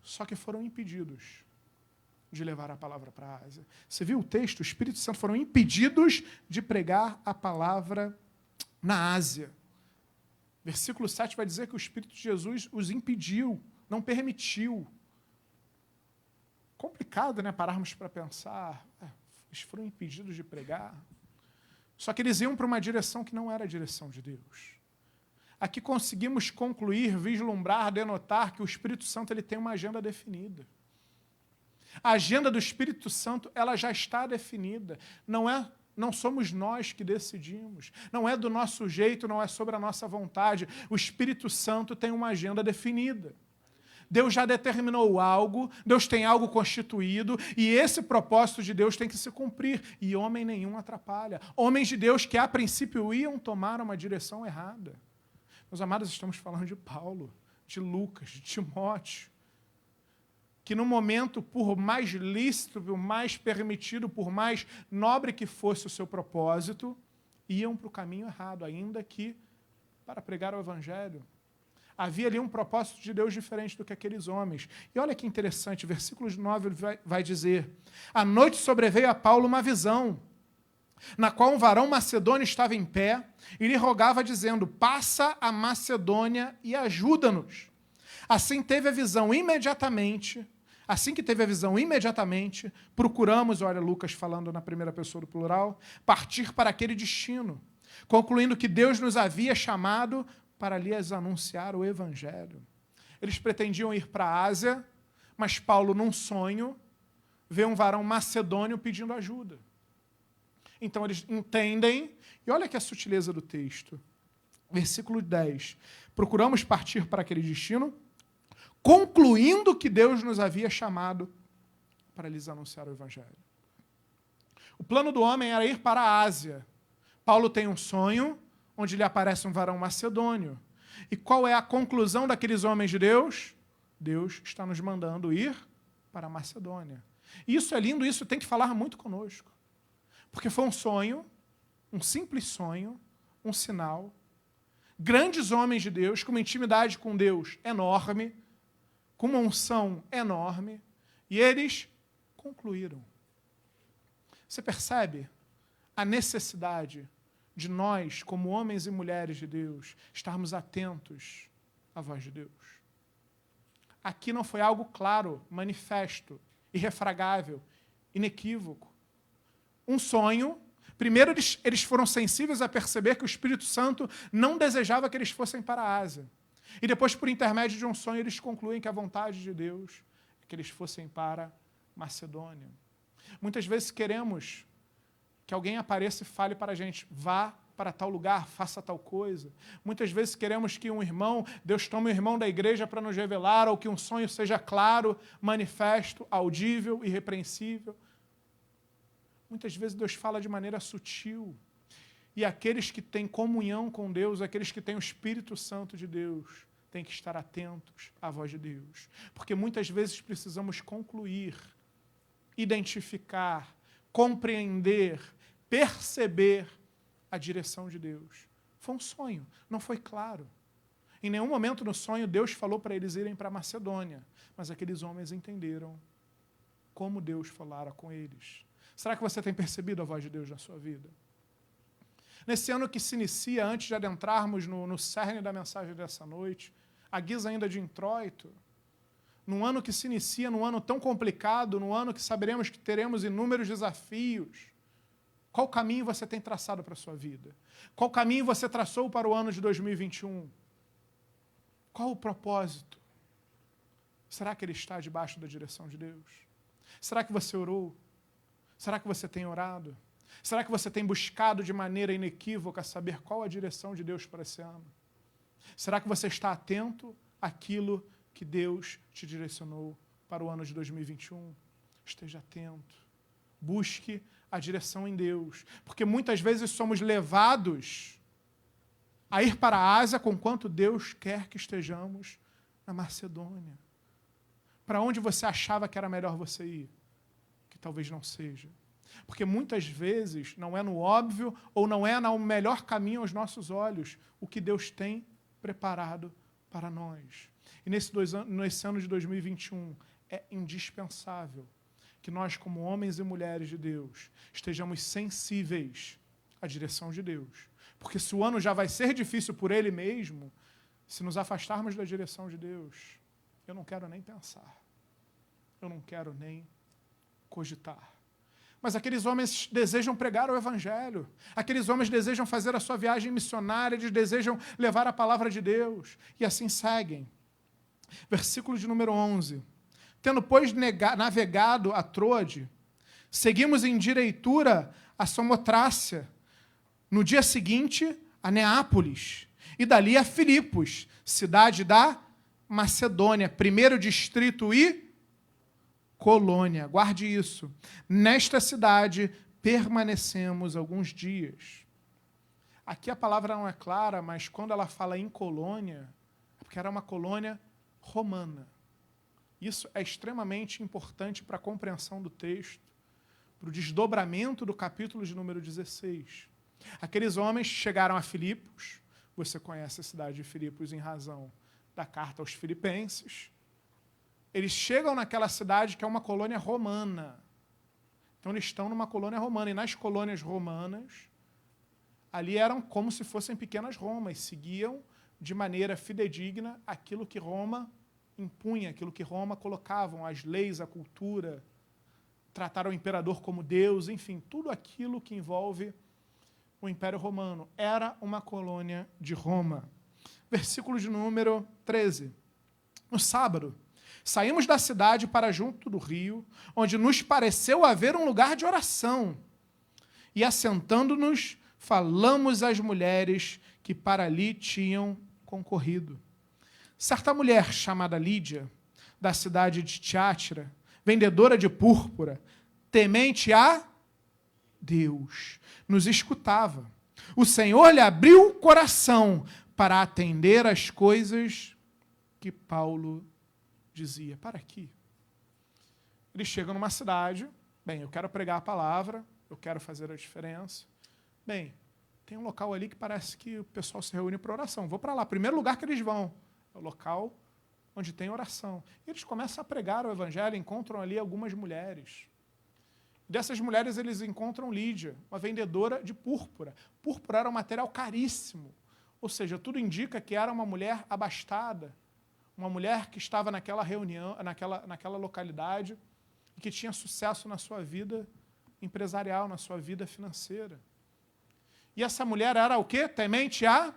S4: só que foram impedidos de levar a palavra para a Ásia. Você viu o texto? O Espírito Santo foram impedidos de pregar a palavra na Ásia. Versículo 7 vai dizer que o Espírito de Jesus os impediu, não permitiu. Complicado, né? Pararmos para pensar. Eles foram impedidos de pregar. Só que eles iam para uma direção que não era a direção de Deus. Aqui conseguimos concluir, vislumbrar, denotar que o Espírito Santo ele tem uma agenda definida. A agenda do Espírito Santo ela já está definida. Não somos nós que decidimos. Não é do nosso jeito, não é sobre a nossa vontade. O Espírito Santo tem uma agenda definida. Deus já determinou algo, Deus tem algo constituído, e esse propósito de Deus tem que se cumprir, e homem nenhum atrapalha. Homens de Deus que, a princípio, iam tomar uma direção errada. Meus amados, estamos falando de Paulo, de Lucas, de Timóteo, que no momento, por mais lícito, por mais permitido, por mais nobre que fosse o seu propósito, iam para o caminho errado, ainda que para pregar o Evangelho. Havia ali um propósito de Deus diferente do que aqueles homens. E olha que interessante, versículo 9 vai dizer: à noite sobreveio a Paulo uma visão, na qual um varão macedônio estava em pé e lhe rogava, dizendo: passa a Macedônia e ajuda-nos. Assim que teve a visão imediatamente, procuramos, olha Lucas falando na primeira pessoa do plural, partir para aquele destino, concluindo que Deus nos havia chamado para lhes anunciar o Evangelho. Eles pretendiam ir para a Ásia, mas Paulo, num sonho, vê um varão macedônio pedindo ajuda. Então eles entendem, e olha que a sutileza do texto. Versículo 10. Procuramos partir para aquele destino, concluindo que Deus nos havia chamado para lhes anunciar o Evangelho. O plano do homem era ir para a Ásia. Paulo tem um sonho, onde lhe aparece um varão macedônio. E qual é a conclusão daqueles homens de Deus? Deus está nos mandando ir para a Macedônia. E isso é lindo, isso tem que falar muito conosco. Porque foi um sonho, um simples sonho, um sinal. Grandes homens de Deus, com uma intimidade com Deus enorme, com uma unção enorme, e eles concluíram. Você percebe a necessidade de nós, como homens e mulheres de Deus, estarmos atentos à voz de Deus? Aqui não foi algo claro, manifesto, irrefragável, inequívoco. Um sonho. Primeiro, eles foram sensíveis a perceber que o Espírito Santo não desejava que eles fossem para a Ásia. E depois, por intermédio de um sonho, eles concluem que a vontade de Deus é que eles fossem para Macedônia. Muitas vezes queremos que alguém apareça e fale para a gente: vá para tal lugar, faça tal coisa. Muitas vezes queremos que um irmão, Deus tome um irmão da igreja para nos revelar, ou que um sonho seja claro, manifesto, audível, irrepreensível. Muitas vezes Deus fala de maneira sutil. E aqueles que têm comunhão com Deus, aqueles que têm o Espírito Santo de Deus, têm que estar atentos à voz de Deus. Porque muitas vezes precisamos concluir, identificar, compreender, perceber a direção de Deus. Foi um sonho, não foi claro. Em nenhum momento no sonho Deus falou para eles irem para a Macedônia, mas aqueles homens entenderam como Deus falara com eles. Será que você tem percebido a voz de Deus na sua vida? Nesse ano que se inicia, antes de adentrarmos no cerne da mensagem dessa noite, a guisa ainda de introito, num ano que se inicia, num ano tão complicado, num ano que saberemos que teremos inúmeros desafios, qual caminho você tem traçado para a sua vida? Qual caminho você traçou para o ano de 2021? Qual o propósito? Será que ele está debaixo da direção de Deus? Será que você orou? Será que você tem orado? Será que você tem buscado de maneira inequívoca saber qual a direção de Deus para esse ano? Será que você está atento àquilo que Deus te direcionou para o ano de 2021? Esteja atento. Busque a direção em Deus. Porque muitas vezes somos levados a ir para a Ásia conquanto Deus quer que estejamos na Macedônia. Para onde você achava que era melhor você ir? Que talvez não seja. Porque muitas vezes não é no óbvio ou não é no melhor caminho aos nossos olhos o que Deus tem preparado para nós. E nesse ano de 2021 é indispensável que nós, como homens e mulheres de Deus, estejamos sensíveis à direção de Deus. Porque se o ano já vai ser difícil por ele mesmo, se nos afastarmos da direção de Deus, eu não quero nem pensar. Eu não quero nem cogitar. Mas aqueles homens desejam pregar o Evangelho. Aqueles homens desejam fazer a sua viagem missionária, eles desejam levar a palavra de Deus. E assim seguem. Versículo de número 11. Tendo, pois, navegado a Troade, seguimos em direitura a Samotrácia. No dia seguinte, a Neápolis. E dali a Filipos, cidade da Macedônia, primeiro distrito e colônia. Guarde isso. Nesta cidade permanecemos alguns dias. Aqui a palavra não é clara, mas quando ela fala em colônia, é porque era uma colônia romana. Isso é extremamente importante para a compreensão do texto, para o desdobramento do capítulo de número 16. Aqueles homens chegaram a Filipos. Você conhece a cidade de Filipos em razão da carta aos Filipenses. Eles chegam naquela cidade que é uma colônia romana. Então eles estão numa colônia romana. E nas colônias romanas, ali eram como se fossem pequenas Romas. Seguiam de maneira fidedigna aquilo que Roma impunha, aquilo que Roma colocavam, as leis, a cultura, trataram o imperador como Deus, enfim, tudo aquilo que envolve o Império Romano. Era uma colônia de Roma. Versículo de número 13. No sábado, saímos da cidade para junto do rio, onde nos pareceu haver um lugar de oração. E assentando-nos, falamos às mulheres que para ali tinham concorrido. Certa mulher chamada Lídia, da cidade de Tiátira, vendedora de púrpura, temente a Deus, nos escutava. O Senhor lhe abriu o coração para atender às coisas que Paulo dizia. Para aqui. Eles chegam numa cidade, bem, eu quero pregar a palavra, eu quero fazer a diferença. Bem, tem um local ali que parece que o pessoal se reúne para oração. Vou para lá, primeiro lugar que eles vão. É o local onde tem oração. E eles começam a pregar o Evangelho, encontram ali algumas mulheres. Dessas mulheres eles encontram Lídia, uma vendedora de púrpura. Púrpura era um material caríssimo. Ou seja, tudo indica que era uma mulher abastada, uma mulher que estava naquela reunião, naquela localidade e que tinha sucesso na sua vida empresarial, na sua vida financeira. E essa mulher era o quê? Temente a...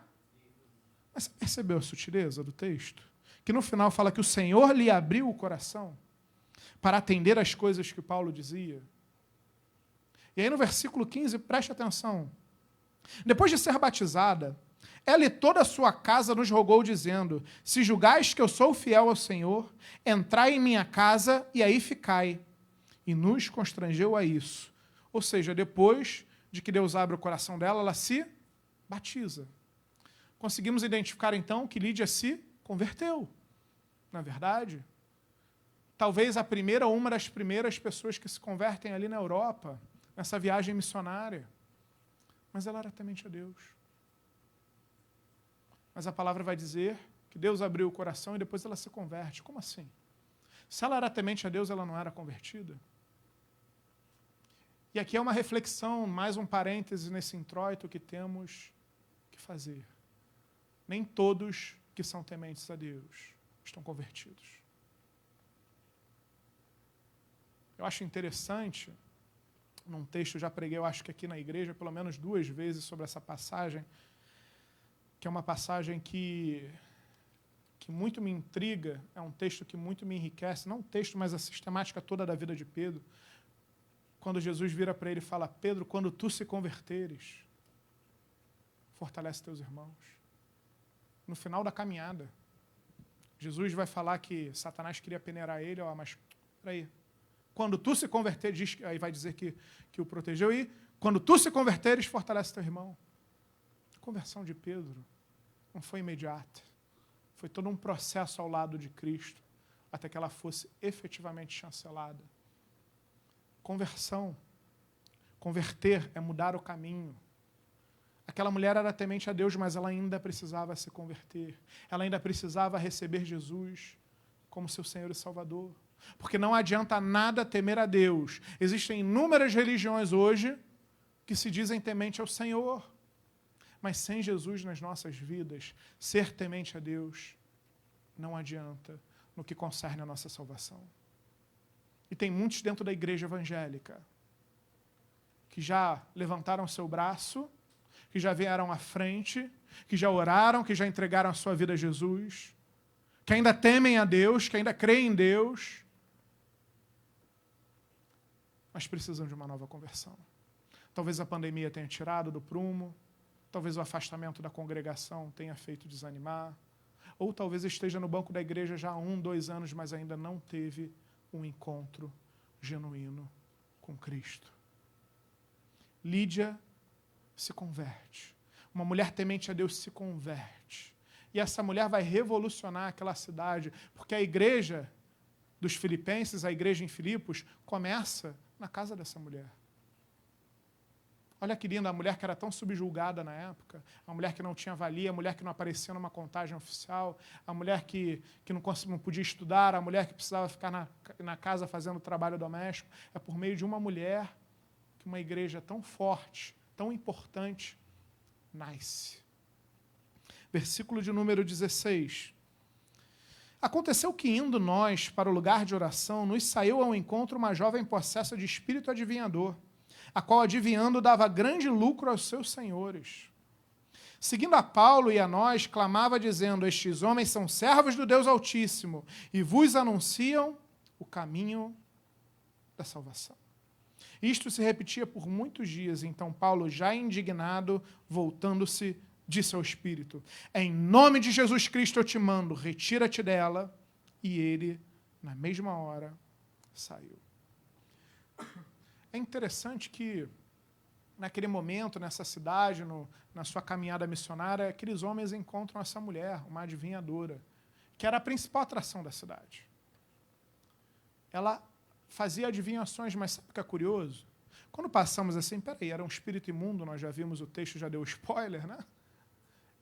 S4: Mas você percebeu a sutileza do texto? Que no final fala que o Senhor lhe abriu o coração para atender às coisas que Paulo dizia. E aí no versículo 15, preste atenção. Depois de ser batizada, ela e toda a sua casa nos rogou, dizendo: se julgais que eu sou fiel ao Senhor, entrai em minha casa e aí ficai. E nos constrangeu a isso. Ou seja, depois de que Deus abre o coração dela, ela se batiza. Conseguimos identificar, então, que Lídia se converteu. Na verdade, talvez a primeira ou uma das primeiras pessoas que se convertem ali na Europa, nessa viagem missionária. Mas ela era temente a Deus. Mas a palavra vai dizer que Deus abriu o coração e depois ela se converte. Como assim? Se ela era temente a Deus, ela não era convertida? E aqui é uma reflexão, mais um parêntese nesse introito que temos que fazer. Nem todos que são tementes a Deus estão convertidos. Eu acho interessante, num texto, já preguei, eu acho que aqui na igreja, pelo menos 2 vezes sobre essa passagem, que é uma passagem que muito me intriga, é um texto que muito me enriquece, não o texto, mas a sistemática toda da vida de Pedro. Quando Jesus vira para ele e fala, Pedro, quando tu se converteres, fortalece teus irmãos. No final da caminhada, Jesus vai falar que Satanás queria peneirar ele, mas peraí, quando tu se converter, aí vai dizer que o protegeu, e quando tu se converteres, fortalece teu irmão. A conversão de Pedro não foi imediata. Foi todo um processo ao lado de Cristo, até que ela fosse efetivamente chancelada. Conversão. Converter é mudar o caminho. Aquela mulher era temente a Deus, mas ela ainda precisava se converter. Ela ainda precisava receber Jesus como seu Senhor e Salvador. Porque não adianta nada temer a Deus. Existem inúmeras religiões hoje que se dizem temente ao Senhor. Mas sem Jesus nas nossas vidas, ser temente a Deus não adianta no que concerne a nossa salvação. E tem muitos dentro da igreja evangélica que já levantaram seu braço, que já vieram à frente, que já oraram, que já entregaram a sua vida a Jesus, que ainda temem a Deus, que ainda creem em Deus, mas precisam de uma nova conversão. Talvez a pandemia tenha tirado do prumo, talvez o afastamento da congregação tenha feito desanimar, ou talvez esteja no banco da igreja já há 1, 2 anos, mas ainda não teve um encontro genuíno com Cristo. Lídia se converte. Uma mulher temente a Deus se converte. E essa mulher vai revolucionar aquela cidade, porque a igreja dos filipenses, a igreja em Filipos, começa na casa dessa mulher. Olha que linda, a mulher que era tão subjulgada na época, a mulher que não tinha valia, a mulher que não aparecia numa contagem oficial, a mulher que não podia estudar, a mulher que precisava ficar na casa fazendo trabalho doméstico. É por meio de uma mulher que uma igreja tão forte, tão importante, nasce. Versículo de número 16. Aconteceu que, indo nós para o lugar de oração, nos saiu ao encontro uma jovem possessa de espírito adivinhador, a qual, adivinhando, dava grande lucro aos seus senhores. Seguindo a Paulo e a nós, clamava dizendo, estes homens são servos do Deus Altíssimo e vos anunciam o caminho da salvação. Isto se repetia por muitos dias, então Paulo, já indignado, voltando-se, disse ao Espírito, em nome de Jesus Cristo eu te mando, retira-te dela. E ele, na mesma hora, saiu. É interessante que, naquele momento, nessa cidade, na sua caminhada missionária, aqueles homens encontram essa mulher, uma adivinhadora, que era a principal atração da cidade. Ela fazia adivinhações, mas sabe o que é curioso? Quando passamos assim, peraí, era um espírito imundo, nós já vimos o texto, já deu spoiler, né?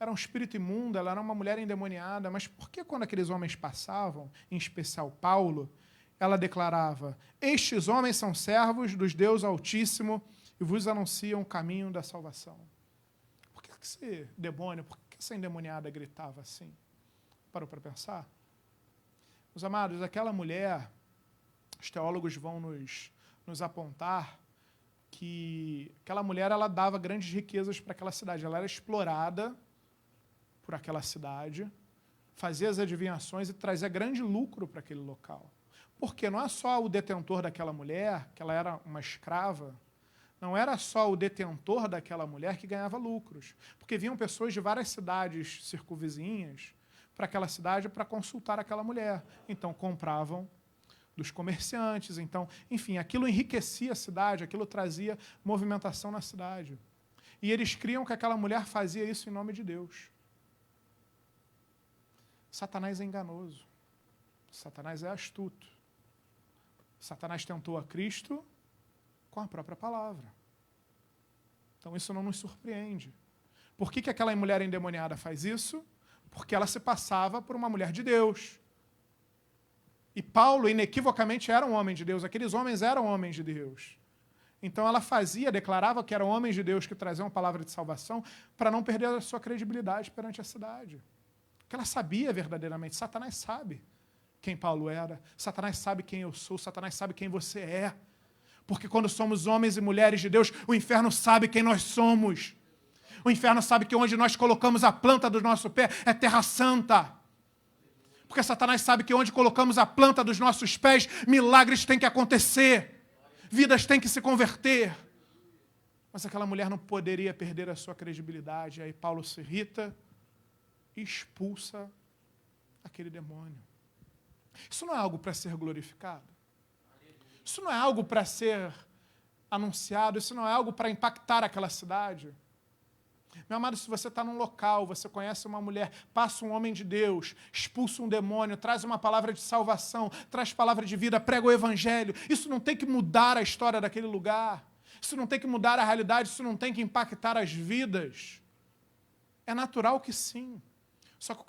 S4: Era um espírito imundo, ela era uma mulher endemoniada, mas por que quando aqueles homens passavam, em especial Paulo, ela declarava, estes homens são servos dos Deus Altíssimo e vos anunciam o caminho da salvação? Por que esse demônio, por que essa endemoniada gritava assim? Parou para pensar? Meus amados, aquela mulher, os teólogos vão nos apontar que aquela mulher ela dava grandes riquezas para aquela cidade. Ela era explorada por aquela cidade, fazia as adivinhações e trazia grande lucro para aquele local. Porque não é só o detentor daquela mulher, que ela era uma escrava, não era só o detentor daquela mulher que ganhava lucros. Porque vinham pessoas de várias cidades circunvizinhas para aquela cidade para consultar aquela mulher. Então compravam dos comerciantes. Então, enfim, aquilo enriquecia a cidade, aquilo trazia movimentação na cidade. E eles criam que aquela mulher fazia isso em nome de Deus. Satanás é enganoso. Satanás é astuto. Satanás tentou a Cristo com a própria palavra. Então isso não nos surpreende. Por que aquela mulher endemoniada faz isso? Porque ela se passava por uma mulher de Deus. E Paulo, inequivocamente, era um homem de Deus. Aqueles homens eram homens de Deus. Então ela declarava que eram homens de Deus que traziam uma palavra de salvação para não perder a sua credibilidade perante a cidade. Porque ela sabia verdadeiramente. Satanás sabe quem Paulo era. Satanás sabe quem eu sou. Satanás sabe quem você é. Porque quando somos homens e mulheres de Deus, o inferno sabe quem nós somos. O inferno sabe que onde nós colocamos a planta do nosso pé é terra santa. Porque Satanás sabe que onde colocamos a planta dos nossos pés, milagres têm que acontecer. Vidas têm que se converter. Mas aquela mulher não poderia perder a sua credibilidade. Aí Paulo se irrita e expulsa aquele demônio. Isso não é algo para ser glorificado? Isso não é algo para ser anunciado? Isso não é algo para impactar aquela cidade? Meu amado, se você está num local, você conhece uma mulher, passa um homem de Deus, expulsa um demônio, traz uma palavra de salvação, traz palavra de vida, prega o evangelho, isso não tem que mudar a história daquele lugar, isso não tem que mudar a realidade, isso não tem que impactar as vidas. É natural que sim. Só que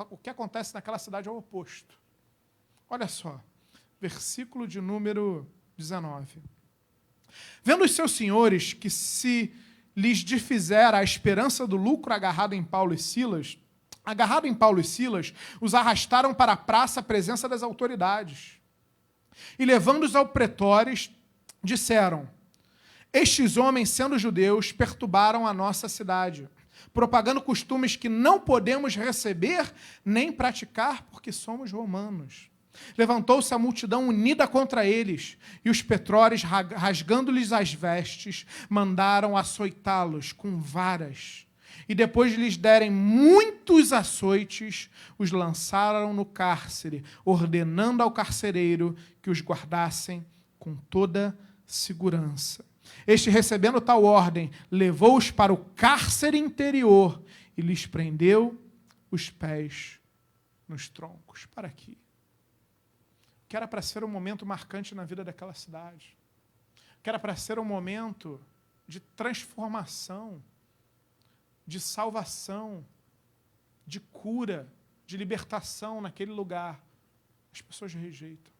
S4: o que acontece naquela cidade é o oposto. Olha só, versículo de número 19. Vendo os seus senhores que se lhes difizera a esperança do lucro agarrado em Paulo e Silas, os arrastaram para a praça à presença das autoridades. E levando-os ao pretório, disseram: estes homens, sendo judeus, perturbaram a nossa cidade, propagando costumes que não podemos receber nem praticar, porque somos romanos. Levantou-se a multidão unida contra eles, e os pretores, rasgando-lhes as vestes, mandaram açoitá-los com varas. E depois de lhes derem muitos açoites, os lançaram no cárcere, ordenando ao carcereiro que os guardassem com toda segurança. Este, recebendo tal ordem, levou-os para o cárcere interior e lhes prendeu os pés nos troncos. Para aqui. Que era para ser um momento marcante na vida daquela cidade. Que era para ser um momento de transformação, de salvação, de cura, de libertação naquele lugar. As pessoas rejeitam.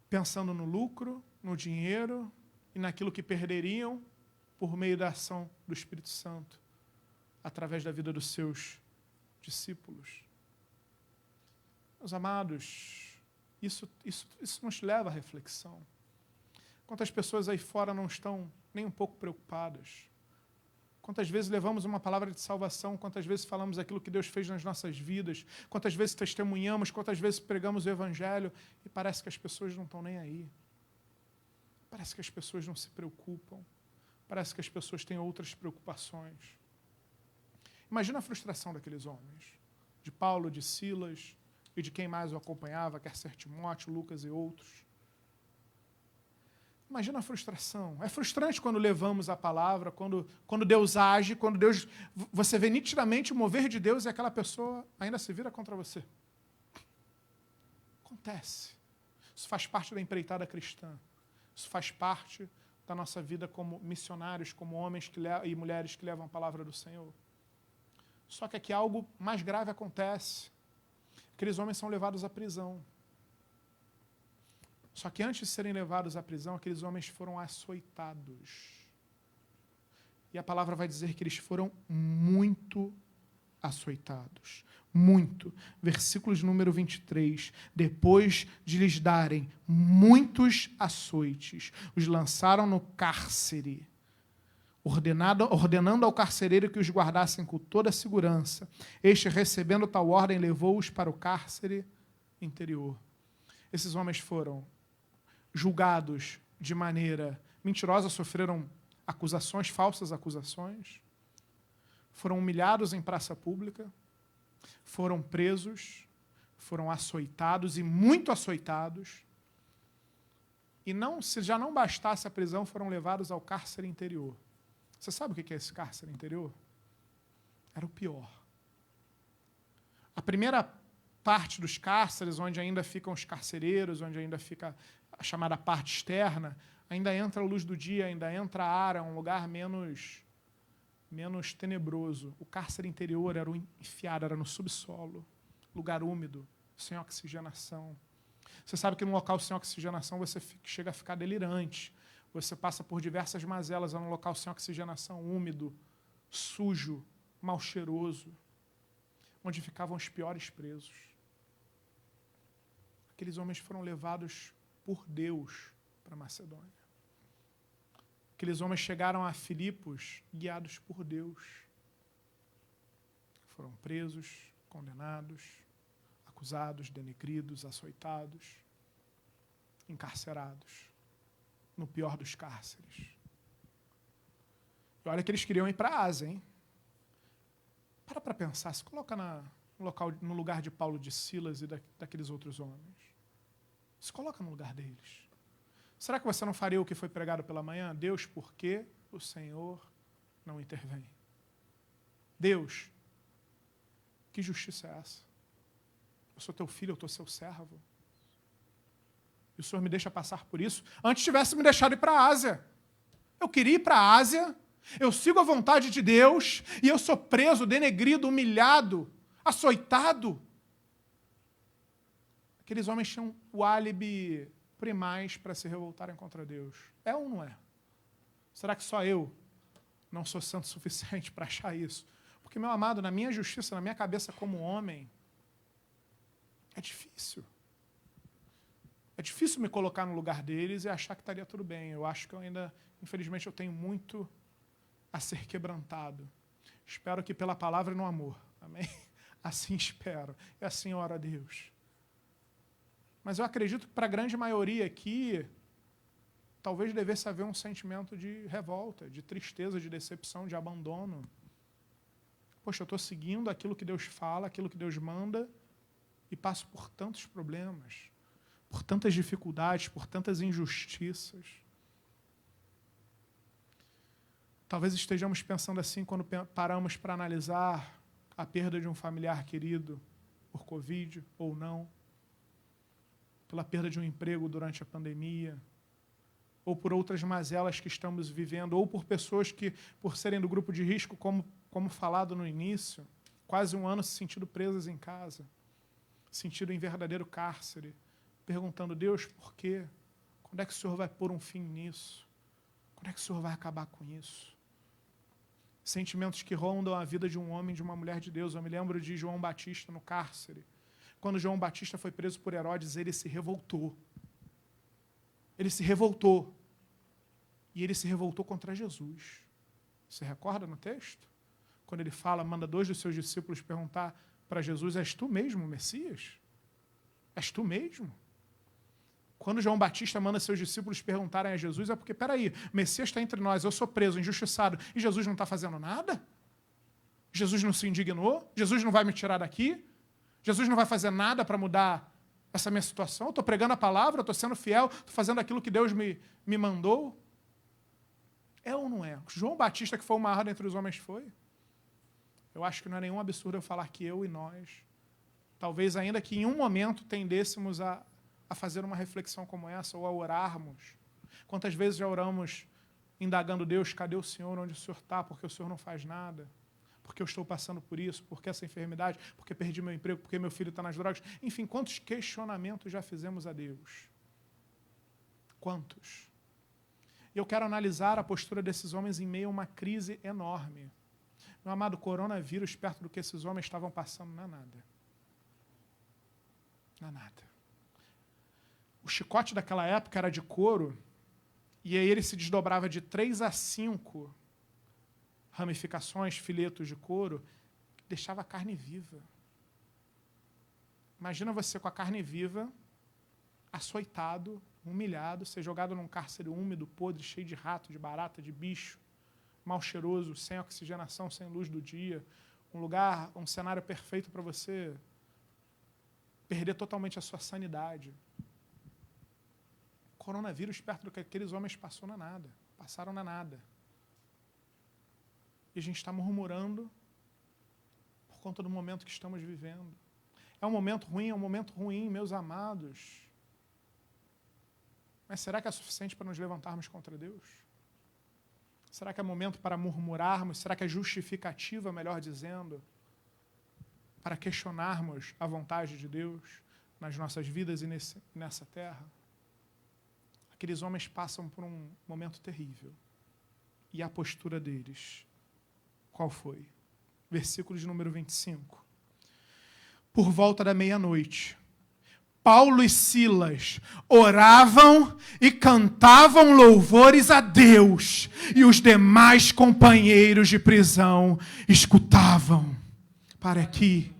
S4: Pensando no lucro, no dinheiro e naquilo que perderiam por meio da ação do Espírito Santo, através da vida dos seus discípulos. Meus amados, isso nos leva à reflexão. Quantas pessoas aí fora não estão nem um pouco preocupadas? Quantas vezes levamos uma palavra de salvação? Quantas vezes falamos aquilo que Deus fez nas nossas vidas? Quantas vezes testemunhamos? Quantas vezes pregamos o Evangelho? E parece que as pessoas não estão nem aí. Parece que as pessoas não se preocupam. Parece que as pessoas têm outras preocupações. Imagina a frustração daqueles homens. De Paulo, de Silas e de quem mais o acompanhava, quer ser Timóteo, Lucas e outros. Imagina a frustração. É frustrante quando levamos a palavra, quando Deus age, quando Deus, você vê nitidamente o mover de Deus e aquela pessoa ainda se vira contra você. Acontece. Isso faz parte da empreitada cristã. Isso faz parte da nossa vida como missionários, como homens e mulheres que levam a palavra do Senhor. Só que aqui algo mais grave acontece. Aqueles homens são levados à prisão. Só que antes de serem levados à prisão, aqueles homens foram açoitados. E a palavra vai dizer que eles foram muito açoitados. Muito. Versículo de número 23. Depois de lhes darem muitos açoites, os lançaram no cárcere, ordenando ao carcereiro que os guardassem com toda a segurança. Este, recebendo tal ordem, levou-os para o cárcere interior. Esses homens foram julgados de maneira mentirosa, sofreram acusações, falsas acusações, foram humilhados em praça pública, foram presos, foram açoitados e muito açoitados, e se já não bastasse a prisão, foram levados ao cárcere interior. Você sabe o que é esse cárcere interior? Era o pior. A primeira parte dos cárceres, onde ainda ficam os carcereiros, onde ainda fica a chamada parte externa, ainda entra a luz do dia, ainda entra ar, é um lugar menos tenebroso. O cárcere interior era enfiado, era no subsolo, lugar úmido, sem oxigenação. Você sabe que num local sem oxigenação você chega a ficar delirante. Você passa por diversas mazelas, é um local sem oxigenação, úmido, sujo, mal cheiroso, onde ficavam os piores presos. Aqueles homens foram levados por Deus para Macedônia. Aqueles homens chegaram a Filipos guiados por Deus. Foram presos, condenados, acusados, denegridos, açoitados, encarcerados, no pior dos cárceres. E olha que eles queriam ir para a Ásia, hein? Para pensar, se coloca no lugar de Paulo, de Silas e daqueles outros homens. Se coloca no lugar deles. Será que você não faria o que foi pregado pela manhã? Deus, por que o Senhor não intervém? Deus, que justiça é essa? Eu sou teu filho, eu estou seu servo. E o Senhor me deixa passar por isso. Antes tivesse me deixado ir para a Ásia. Eu queria ir para a Ásia, eu sigo a vontade de Deus, e eu sou preso, denegrido, humilhado, açoitado. Aqueles homens tinham o álibi primais para se revoltarem contra Deus. É ou não é? Será que só eu não sou santo o suficiente para achar isso? Porque, meu amado, na minha justiça, na minha cabeça como homem, é difícil. É difícil me colocar no lugar deles e achar que estaria tudo bem. Eu acho que eu ainda, infelizmente, eu tenho muito a ser quebrantado. Espero que pela palavra e no amor. Amém? Assim espero. E assim oro a Deus. Mas eu acredito que para a grande maioria aqui, talvez devesse haver um sentimento de revolta, de tristeza, de decepção, de abandono. Poxa, eu estou seguindo aquilo que Deus fala, aquilo que Deus manda, e passo por tantos problemas, por tantas dificuldades, por tantas injustiças. Talvez estejamos pensando assim quando paramos para analisar a perda de um familiar querido por Covid ou não, pela perda de um emprego durante a pandemia, ou por outras mazelas que estamos vivendo, ou por pessoas que, por serem do grupo de risco, como falado no início, quase um ano se sentindo presas em casa, sentindo em verdadeiro cárcere, perguntando, Deus, por quê? Quando é que o Senhor vai pôr um fim nisso? Quando é que o Senhor vai acabar com isso? Sentimentos que rondam a vida de um homem e de uma mulher de Deus. Eu me lembro de João Batista no cárcere. Quando João Batista foi preso por Herodes, ele se revoltou. Ele se revoltou. E ele se revoltou contra Jesus. Você recorda no texto? Quando ele fala, manda 2 dos seus discípulos perguntar para Jesus, és tu mesmo o Messias? És tu mesmo? Quando João Batista manda seus discípulos perguntarem a Jesus, é porque, peraí, o Messias está entre nós, eu sou preso, injustiçado, e Jesus não está fazendo nada? Jesus não se indignou? Jesus não vai me tirar daqui? Jesus não vai fazer nada para mudar essa minha situação? Eu estou pregando a palavra, eu estou sendo fiel, estou fazendo aquilo que Deus me mandou? É ou não é? João Batista, que foi o maior dentre os homens, foi? Eu acho que não é nenhum absurdo eu falar que eu e nós, talvez ainda que em um momento tendêssemos a fazer uma reflexão como essa, ou a orarmos. Quantas vezes já oramos indagando Deus, cadê o Senhor, onde o Senhor está, porque o Senhor não faz nada, porque eu estou passando por isso, porque essa enfermidade, porque perdi meu emprego, porque meu filho está nas drogas. Enfim, quantos questionamentos já fizemos a Deus? Quantos? E eu quero analisar a postura desses homens em meio a uma crise enorme. Meu amado, coronavírus, perto do que esses homens estavam passando, não é nada. Não é nada. O chicote daquela época era de couro, e aí ele se desdobrava de 3 a 5 ramificações, filetos de couro, que deixava a carne viva. Imagina você com a carne viva, açoitado, humilhado, ser jogado num cárcere úmido, podre, cheio de rato, de barata, de bicho, mal cheiroso, sem oxigenação, sem luz do dia, um lugar, um cenário perfeito para você perder totalmente a sua sanidade. O coronavírus, perto do que aqueles homens passaram na nada. E a gente está murmurando por conta do momento que estamos vivendo. É um momento ruim, meus amados. Mas será que é suficiente para nos levantarmos contra Deus? Será que é momento para murmurarmos? Será que é justificativa, melhor dizendo, para questionarmos a vontade de Deus nas nossas vidas e nessa terra? Aqueles homens passam por um momento terrível. E a postura deles, qual foi? Versículo de número 25. Por volta da meia-noite, Paulo e Silas oravam e cantavam louvores a Deus, e os demais companheiros de prisão escutavam. Para aqui,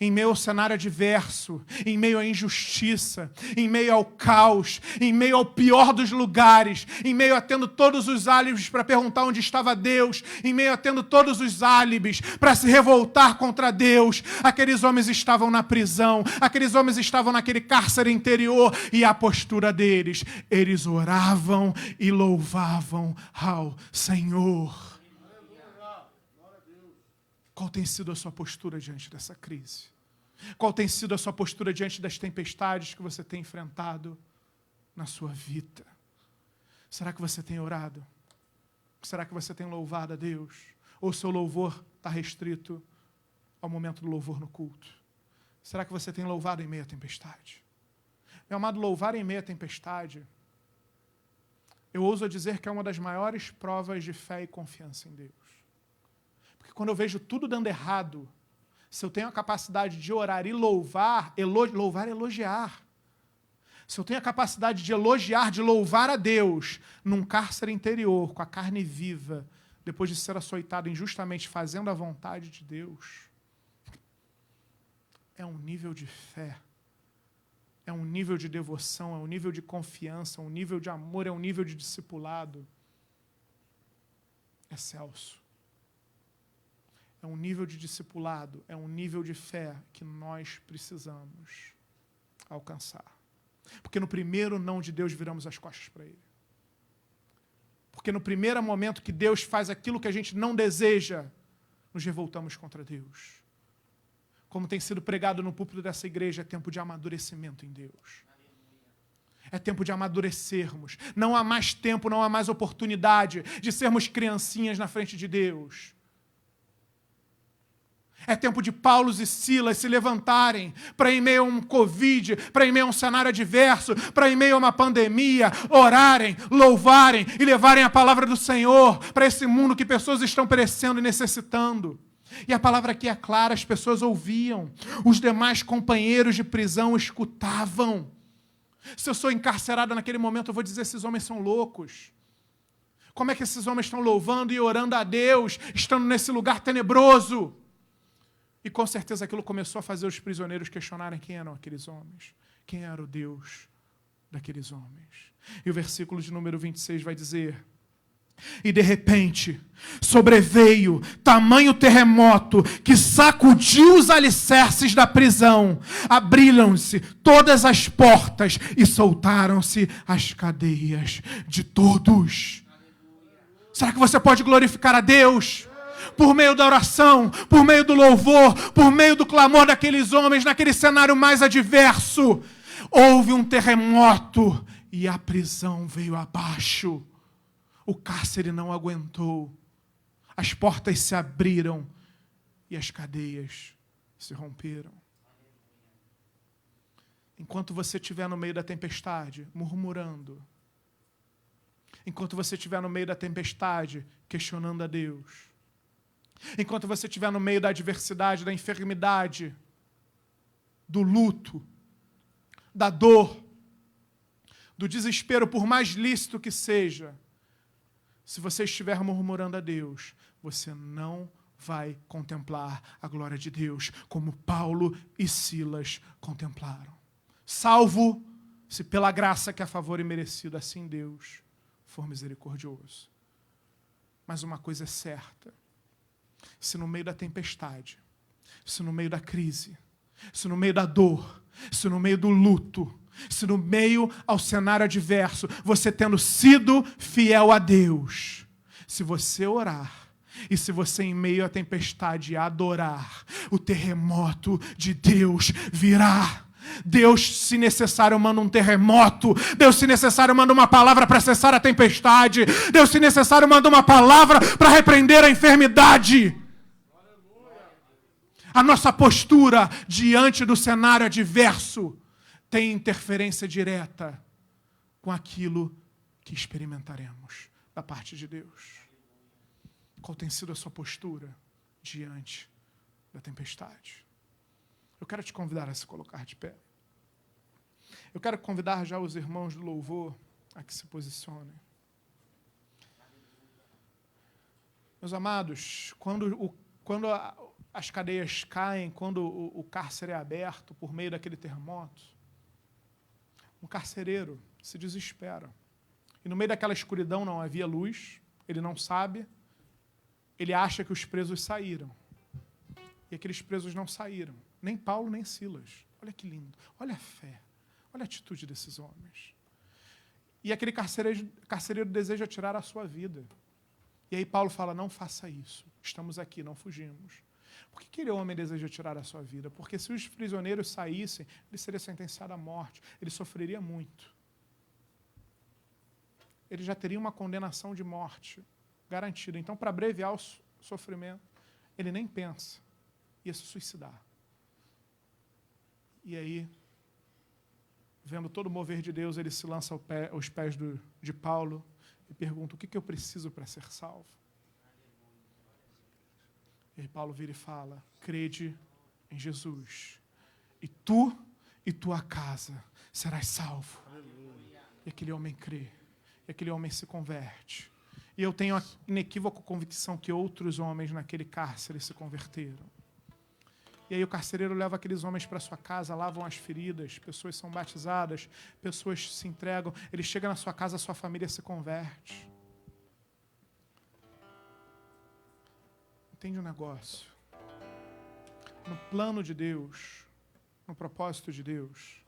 S4: em meio ao cenário adverso, em meio à injustiça, em meio ao caos, em meio ao pior dos lugares, em meio a tendo todos os álibis para perguntar onde estava Deus, em meio a tendo todos os álibis para se revoltar contra Deus, aqueles homens estavam na prisão, aqueles homens estavam naquele cárcere interior, e a postura deles, eles oravam e louvavam ao Senhor. Qual tem sido a sua postura diante dessa crise? Qual tem sido a sua postura diante das tempestades que você tem enfrentado na sua vida? Será que você tem orado? Será que você tem louvado a Deus? Ou seu louvor está restrito ao momento do louvor no culto? Será que você tem louvado em meio à tempestade? Meu amado, louvar em meio à tempestade, eu ouso dizer que é uma das maiores provas de fé e confiança em Deus. Quando eu vejo tudo dando errado, se eu tenho a capacidade de orar e louvar é elogiar. Se eu tenho a capacidade de elogiar, de louvar a Deus, num cárcere interior, com a carne viva, depois de ser açoitado injustamente, fazendo a vontade de Deus, é um nível de fé, é um nível de devoção, é um nível de confiança, é um nível de amor, é um nível de discipulado excelso. É um nível de discipulado, é um nível de fé que nós precisamos alcançar. Porque no primeiro não de Deus viramos as costas para Ele. Porque no primeiro momento que Deus faz aquilo que a gente não deseja, nos revoltamos contra Deus. Como tem sido pregado no púlpito dessa igreja, é tempo de amadurecimento em Deus. É tempo de amadurecermos. Não há mais tempo, não há mais oportunidade de sermos criancinhas na frente de Deus. É tempo de Paulo e Silas se levantarem para, em meio a um Covid, para, em meio a um cenário adverso, para, em meio a uma pandemia, orarem, louvarem e levarem a palavra do Senhor para esse mundo que pessoas estão perecendo e necessitando. E a palavra aqui é clara, as pessoas ouviam, os demais companheiros de prisão escutavam. Se eu sou encarcerado naquele momento, eu vou dizer, esses homens são loucos. Como é que esses homens estão louvando e orando a Deus, estando nesse lugar tenebroso? E com certeza aquilo começou a fazer os prisioneiros questionarem quem eram aqueles homens. Quem era o Deus daqueles homens. E o versículo de número 26 vai dizer: e de repente sobreveio tamanho terremoto que sacudiu os alicerces da prisão. Abriram-se todas as portas e soltaram-se as cadeias de todos. Será que você pode glorificar a Deus? Por meio da oração, por meio do louvor, por meio do clamor daqueles homens, naquele cenário mais adverso, houve um terremoto e a prisão veio abaixo. O cárcere não aguentou, as portas se abriram e as cadeias se romperam. Enquanto você estiver no meio da tempestade, murmurando, enquanto você estiver no meio da tempestade, questionando a Deus, enquanto você estiver no meio da adversidade, da enfermidade, do luto, da dor, do desespero, por mais lícito que seja, se você estiver murmurando a Deus, você não vai contemplar a glória de Deus, como Paulo e Silas contemplaram. Salvo se pela graça que a favor e merecido, assim Deus for misericordioso. Mas uma coisa é certa: se no meio da tempestade, se no meio da crise, se no meio da dor, se no meio do luto, se no meio ao cenário adverso, você tendo sido fiel a Deus, se você orar, E se você, em meio à tempestade, adorar, o terremoto de Deus virá. Deus, se necessário, manda um terremoto. Deus, se necessário, manda uma palavra para cessar a tempestade. Deus, se necessário, manda uma palavra para repreender a enfermidade. A nossa postura diante do cenário adverso tem interferência direta com aquilo que experimentaremos da parte de Deus. Qual tem sido a sua postura diante da tempestade? Eu quero te convidar a se colocar de pé. Eu quero convidar já os irmãos do louvor a que se posicionem. Meus amados, quando as cadeias caem, quando o cárcere é aberto por meio daquele terremoto, um carcereiro se desespera. E no meio daquela escuridão não havia luz, ele não sabe, ele acha que os presos saíram. E aqueles presos não saíram. Nem Paulo, nem Silas. Olha que lindo. Olha a fé. Olha a atitude desses homens. E aquele carcereiro deseja tirar a sua vida. E aí Paulo fala, não faça isso. Estamos aqui, não fugimos. Por que aquele homem deseja tirar a sua vida? Porque se os prisioneiros saíssem, ele seria sentenciado à morte. Ele sofreria muito. Ele já teria uma condenação de morte garantida. Então, para abreviar o sofrimento, ele nem pensa. Ia se suicidar. E aí, vendo todo o mover de Deus, ele se lança aos pés de Paulo e pergunta, o que eu preciso para ser salvo? E aí Paulo vira e fala, crede em Jesus. E tu e tua casa serás salvo. Aleluia. E aquele homem crê. E aquele homem se converte. E eu tenho a inequívoca convicção que outros homens naquele cárcere se converteram. E aí o carcereiro leva aqueles homens para sua casa, lavam as feridas, pessoas são batizadas, pessoas se entregam. Ele chega na sua casa, a sua família se converte. Entende um negócio? No plano de Deus, no propósito de Deus,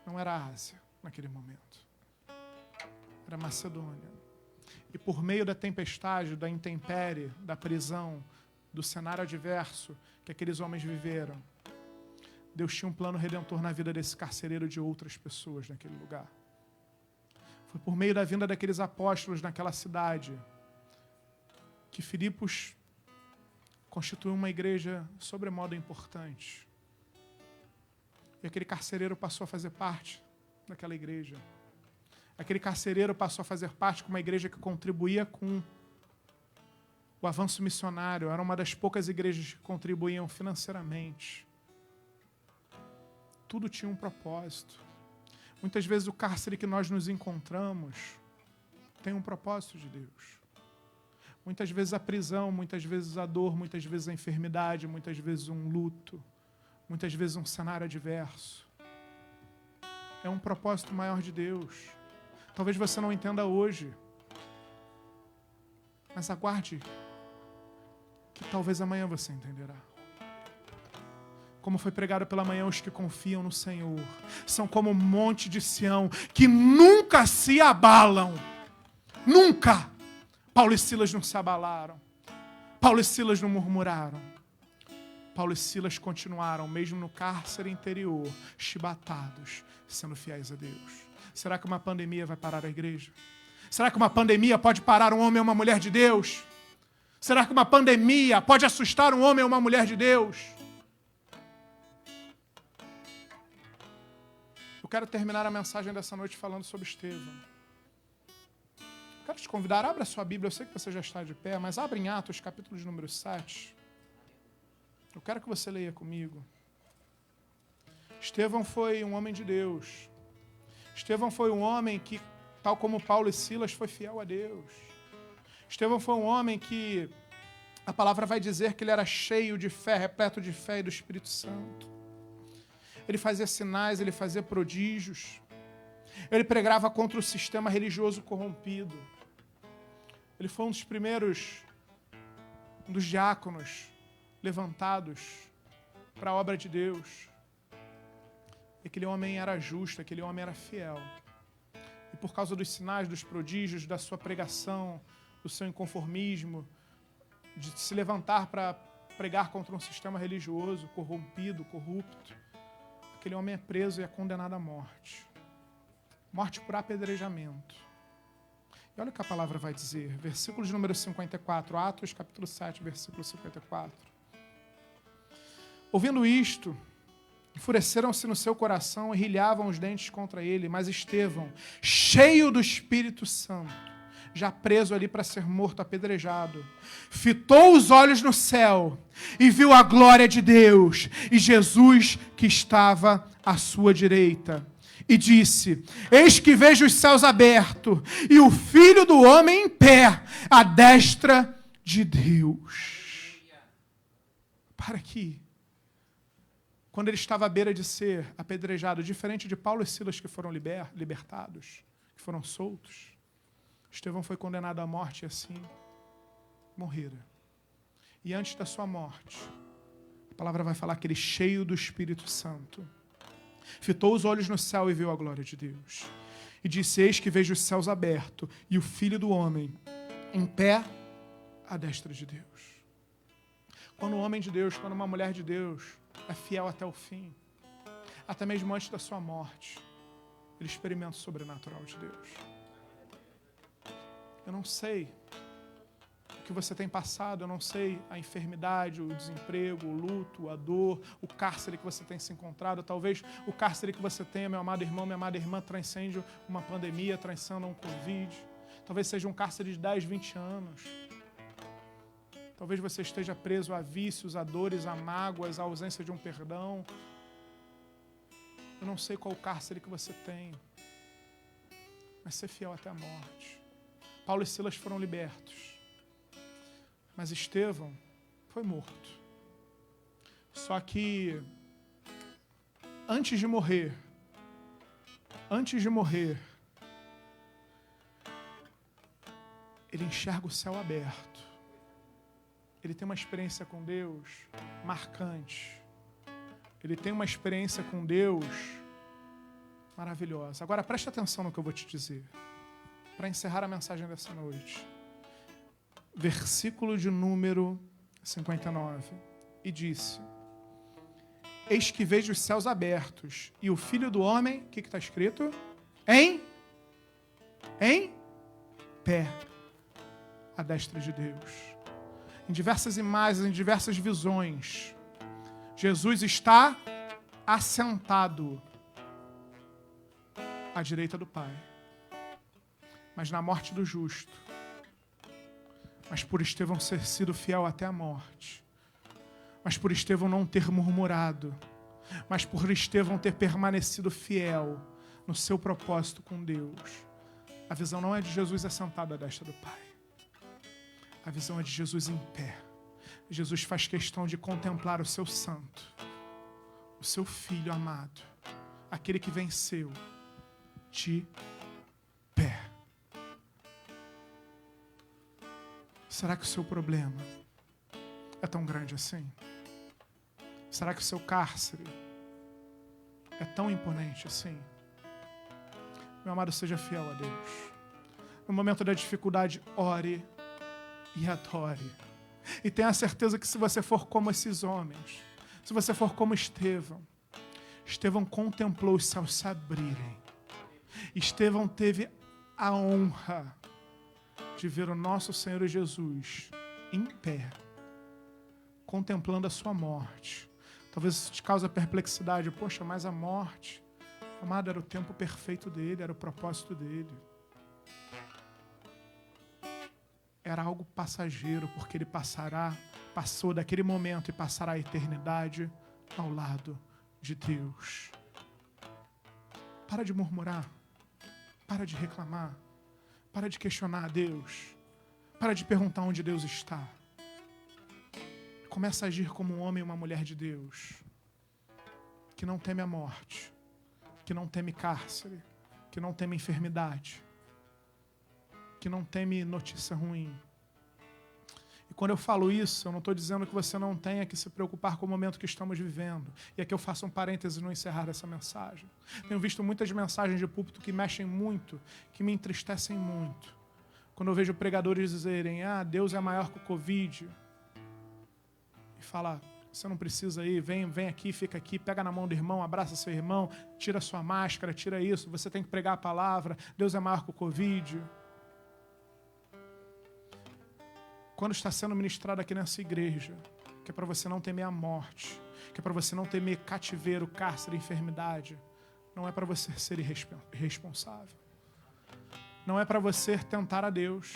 S4: não era a Ásia naquele momento. Era Macedônia. E por meio da tempestade, da intempérie, da prisão, do cenário adverso que aqueles homens viveram, Deus tinha um plano redentor na vida desse carcereiro e de outras pessoas naquele lugar. Foi por meio da vinda daqueles apóstolos naquela cidade que Filipos constituiu uma igreja sobremodo importante. E aquele carcereiro passou a fazer parte daquela igreja. Aquele carcereiro passou a fazer parte de uma igreja que contribuía com o avanço missionário. Era uma das poucas igrejas que contribuíam financeiramente. Tudo tinha um propósito. Muitas vezes o cárcere que nós nos encontramos tem um propósito de Deus. Muitas vezes a prisão, muitas vezes a dor, muitas vezes a enfermidade, muitas vezes um luto, muitas vezes um cenário adverso. É um propósito maior de Deus. Talvez você não entenda hoje, mas aguarde que talvez amanhã você entenderá. Como foi pregado pela manhã, os que confiam no Senhor são como o monte de Sião, que nunca se abalam. Nunca! Paulo e Silas não se abalaram. Paulo e Silas não murmuraram. Paulo e Silas continuaram, mesmo no cárcere interior, chibatados, sendo fiéis a Deus. Será que uma pandemia vai parar a igreja? Será que uma pandemia pode parar um homem ou uma mulher de Deus? Será que uma pandemia pode assustar um homem ou uma mulher de Deus? Eu quero terminar a mensagem dessa noite falando sobre Estevão. Quero te convidar, abra a sua Bíblia, eu sei que você já está de pé, mas abra em Atos, capítulo de número 7. Eu quero que você leia comigo. Estevão foi um homem de Deus. Estevão foi um homem que, tal como Paulo e Silas, foi fiel a Deus. Estevão foi um homem que a palavra vai dizer que ele era cheio de fé, repleto de fé e do Espírito Santo. Ele fazia sinais, ele fazia prodígios. Ele pregava contra o sistema religioso corrompido. Ele foi um dos primeiros, um dos diáconos levantados para a obra de Deus. Aquele homem era justo, aquele homem era fiel. E por causa dos sinais, dos prodígios, da sua pregação, do seu inconformismo, de se levantar para pregar contra um sistema religioso corrompido, corrupto, aquele homem é preso e é condenado à morte. Morte por apedrejamento. E olha o que a palavra vai dizer. Versículo de número 54, Atos capítulo 7, versículo 54. Ouvindo isto, enfureceram-se no seu coração e rilhavam os dentes contra ele, mas Estevão, cheio do Espírito Santo, já preso ali para ser morto, apedrejado, fitou os olhos no céu e viu a glória de Deus e Jesus que estava à sua direita. E disse: eis que vejo os céus abertos e o Filho do Homem em pé, à destra de Deus. Para aqui. Quando ele estava à beira de ser apedrejado, diferente de Paulo e Silas que foram libertados, que foram soltos, Estevão foi condenado à morte e assim morrera. E antes da sua morte, a palavra vai falar que ele, cheio do Espírito Santo, fitou os olhos no céu e viu a glória de Deus. E disse: eis que vejo os céus abertos e o Filho do Homem em pé à destra de Deus. Quando um homem de Deus, quando uma mulher de Deus é fiel até o fim, até mesmo antes da sua morte, ele experimenta o sobrenatural de Deus. Eu não sei o que você tem passado, eu não sei a enfermidade, o desemprego, o luto, a dor, o cárcere que você tem se encontrado. Talvez o cárcere que você tenha, meu amado irmão, minha amada irmã, transcende uma pandemia, transcende um Covid. Talvez seja um cárcere de 10, 20 anos. Talvez você esteja preso a vícios, a dores, a mágoas, a ausência de um perdão. Eu não sei qual o cárcere que você tem, mas ser fiel até a morte. Paulo e Silas foram libertos, mas Estevão foi morto. Só que antes de morrer, ele enxerga o céu aberto. Ele tem uma experiência com Deus marcante. Ele tem uma experiência com Deus maravilhosa. Agora preste atenção no que eu vou te dizer, para encerrar a mensagem dessa noite. Versículo de número 59. E disse: eis que vejo os céus abertos e o Filho do Homem, o que está escrito? Em pé, à destra de Deus. Em diversas imagens, em diversas visões, Jesus está assentado à direita do Pai. Mas na morte do justo, mas por Estevão ter sido fiel até a morte, mas por Estevão não ter murmurado, mas por Estevão ter permanecido fiel no seu propósito com Deus, a visão não é de Jesus assentado à destra do Pai. A visão é de Jesus em pé. Jesus faz questão de contemplar o seu santo, o seu filho amado, aquele que venceu, de pé. Será que o seu problema é tão grande assim? Será que o seu cárcere é tão imponente assim? Meu amado, seja fiel a Deus. No momento da dificuldade, ore e adore. E tenha certeza que se você for como esses homens, se você for como Estevão contemplou os céus se abrirem. Estevão teve a honra de ver o nosso Senhor Jesus em pé, contemplando a sua morte. Talvez isso te cause perplexidade. Poxa, mas a morte, amado, era o tempo perfeito dele, era o propósito dele. Era algo passageiro, porque ele passou daquele momento e passará a eternidade ao lado de Deus. Para de murmurar, para de reclamar, para de questionar a Deus, para de perguntar onde Deus está. Começa a agir como um homem e uma mulher de Deus, que não teme a morte, que não teme cárcere, que não teme enfermidade, que não teme notícia ruim. E quando eu falo isso, eu não estou dizendo que você não tenha que se preocupar com o momento que estamos vivendo. E aqui eu faço um parêntese no encerrar essa mensagem. Tenho visto muitas mensagens de púlpito que mexem muito, que me entristecem muito. Quando eu vejo pregadores dizerem: Deus é maior que o Covid. fala, você não precisa ir, vem aqui, fica aqui, pega na mão do irmão, abraça seu irmão, tira sua máscara, tira isso, você tem que pregar a palavra, Deus é maior que o Covid. Quando está sendo ministrado aqui nessa igreja, que é para você não temer a morte, que é para você não temer cativeiro, cárcere, enfermidade, não é para você ser irresponsável. Não é para você tentar a Deus.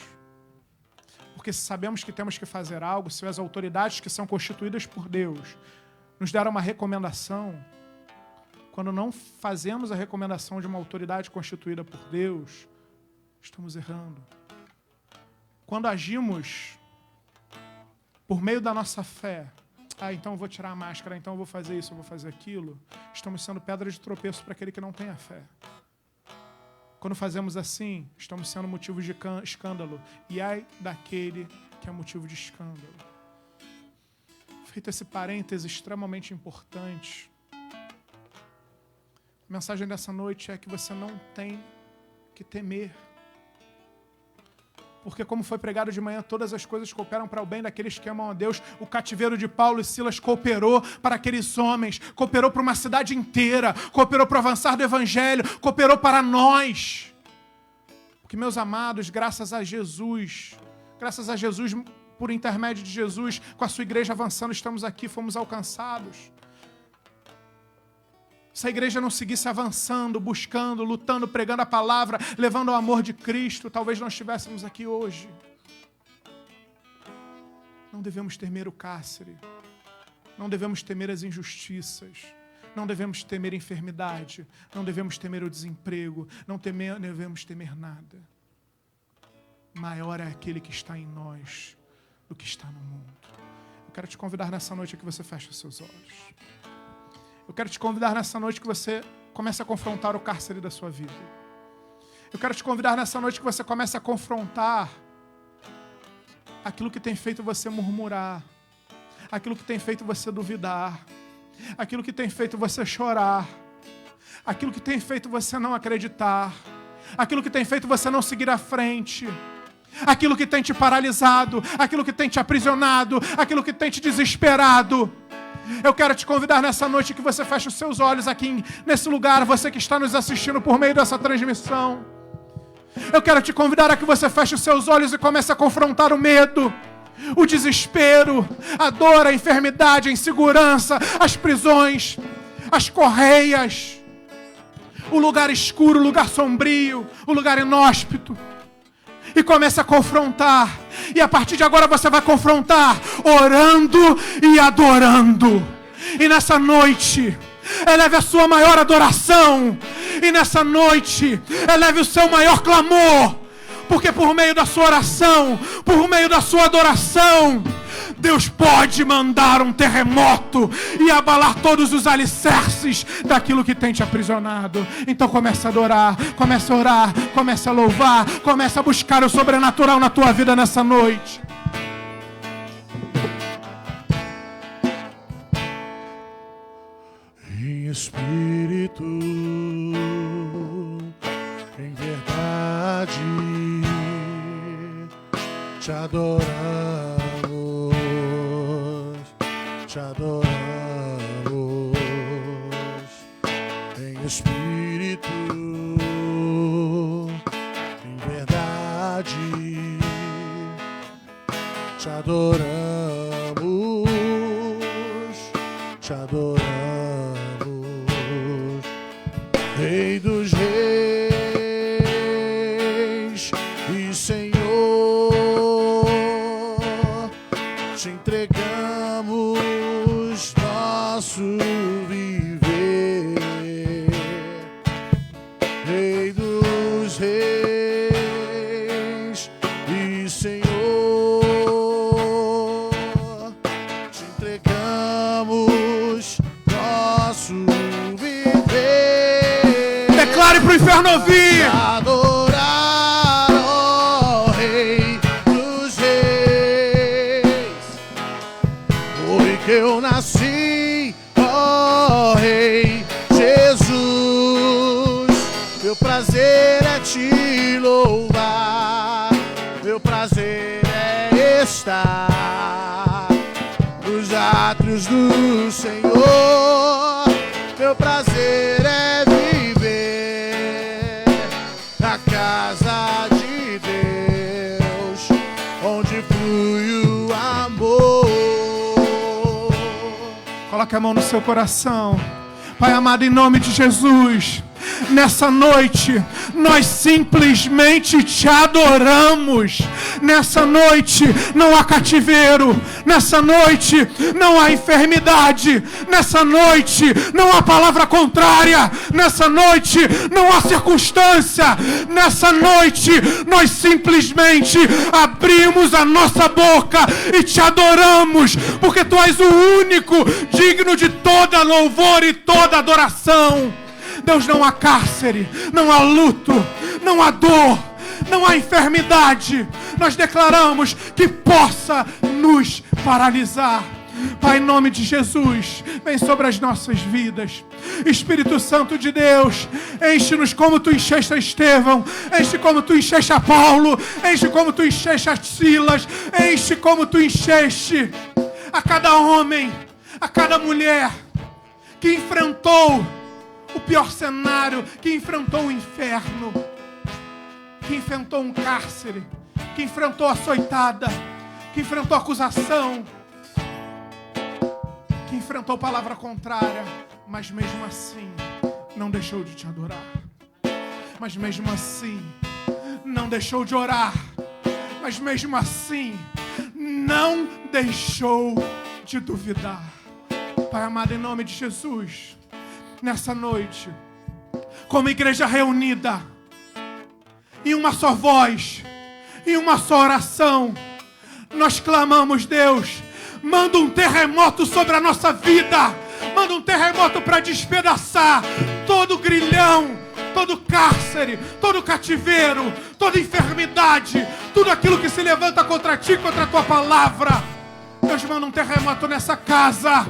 S4: Porque se sabemos que temos que fazer algo, se as autoridades que são constituídas por Deus nos deram uma recomendação, quando não fazemos a recomendação de uma autoridade constituída por Deus, estamos errando. Quando agimos por meio da nossa fé, então eu vou tirar a máscara, então eu vou fazer isso, eu vou fazer aquilo, estamos sendo pedra de tropeço para aquele que não tem a fé. Quando fazemos assim, estamos sendo motivo de escândalo. E ai daquele que é motivo de escândalo. Feito esse parêntese extremamente importante, a mensagem dessa noite é que você não tem que temer. Porque como foi pregado de manhã, todas as coisas cooperam para o bem daqueles que amam a Deus. O cativeiro de Paulo e Silas cooperou para aqueles homens, cooperou para uma cidade inteira, cooperou para o avançar do Evangelho, cooperou para nós. Porque, meus amados, graças a Jesus, por intermédio de Jesus, com a sua igreja avançando, estamos aqui, fomos alcançados. Se a igreja não seguisse avançando, buscando, lutando, pregando a palavra, levando o amor de Cristo, talvez não estivéssemos aqui hoje. Não devemos temer o cárcere. Não devemos temer as injustiças. Não devemos temer a enfermidade. Não devemos temer o desemprego. Não devemos temer nada. Maior é aquele que está em nós do que está no mundo. Eu quero te convidar nessa noite a que você feche os seus olhos. Eu quero te convidar nessa noite que você comece a confrontar o cárcere da sua vida. Eu quero te convidar nessa noite que você comece a confrontar aquilo que tem feito você murmurar, aquilo que tem feito você duvidar, aquilo que tem feito você chorar, aquilo que tem feito você não acreditar, aquilo que tem feito você não seguir à frente, aquilo que tem te paralisado, aquilo que tem te aprisionado, aquilo que tem te desesperado. Eu quero te convidar nessa noite que você feche os seus olhos aqui nesse lugar, você que está nos assistindo por meio dessa transmissão. Eu quero te convidar a que você feche os seus olhos e comece a confrontar o medo, o desespero, a dor, a enfermidade, a insegurança, as prisões, as correias, o lugar escuro, o lugar sombrio, o lugar inóspito. E comece a confrontar. E a partir de agora você vai confrontar orando e adorando. E nessa noite, eleve a sua maior adoração. E nessa noite, eleve o seu maior clamor. Porque por meio da sua oração, por meio da sua adoração, Deus pode mandar um terremoto e abalar todos os alicerces daquilo que tem te aprisionado. Então comece a adorar, comece a orar, comece a louvar, comece a buscar o sobrenatural na tua vida nessa noite.
S2: Em espírito, em verdade, te adoramos, te adoramos. Em espírito, em verdade, te adoramos, te adoramos. Rei dos reis e Senhor, te entregamos nosso viver. Rei dos reis e Senhor, te entregamos nosso viver.
S4: Declare para o inferno ouvir.
S2: Adorar, ó Rei dos reis. Foi que eu nasci, ó Rei Jesus. Meu prazer é te louvar, meu prazer é estar no jardim átrios do Senhor, meu prazer é viver na casa de Deus, onde flui o amor.
S4: Coloque a mão no seu coração. Pai amado, em nome de Jesus, nessa noite, nós simplesmente te adoramos. Nessa noite não há cativeiro, nessa noite não há enfermidade, nessa noite não há palavra contrária, nessa noite não há circunstância, nessa noite nós simplesmente abrimos a nossa boca e te adoramos, porque tu és o único digno de toda louvor e toda adoração. Deus, não há cárcere, não há luto, não há dor, não há enfermidade. Nós declaramos que possa nos paralisar. Pai, em nome de Jesus, vem sobre as nossas vidas. Espírito Santo de Deus, enche-nos como tu encheste a Estevão, enche como tu encheste a Paulo, enche como tu encheste a Silas, enche como tu encheste a cada homem, a cada mulher que enfrentou o pior cenário, que enfrentou o inferno, que enfrentou um cárcere, que enfrentou a açoitada, que enfrentou a acusação, que enfrentou palavra contrária, mas mesmo assim não deixou de te adorar, mas mesmo assim não deixou de orar, mas mesmo assim não deixou de duvidar. Pai amado, em nome de Jesus, nessa noite, como igreja reunida, em uma só voz, em uma só oração, nós clamamos, Deus, manda um terremoto sobre a nossa vida, manda um terremoto para despedaçar todo grilhão, todo cárcere, todo cativeiro, toda enfermidade, tudo aquilo que se levanta contra ti, contra a tua palavra. Deus, manda um terremoto nessa casa,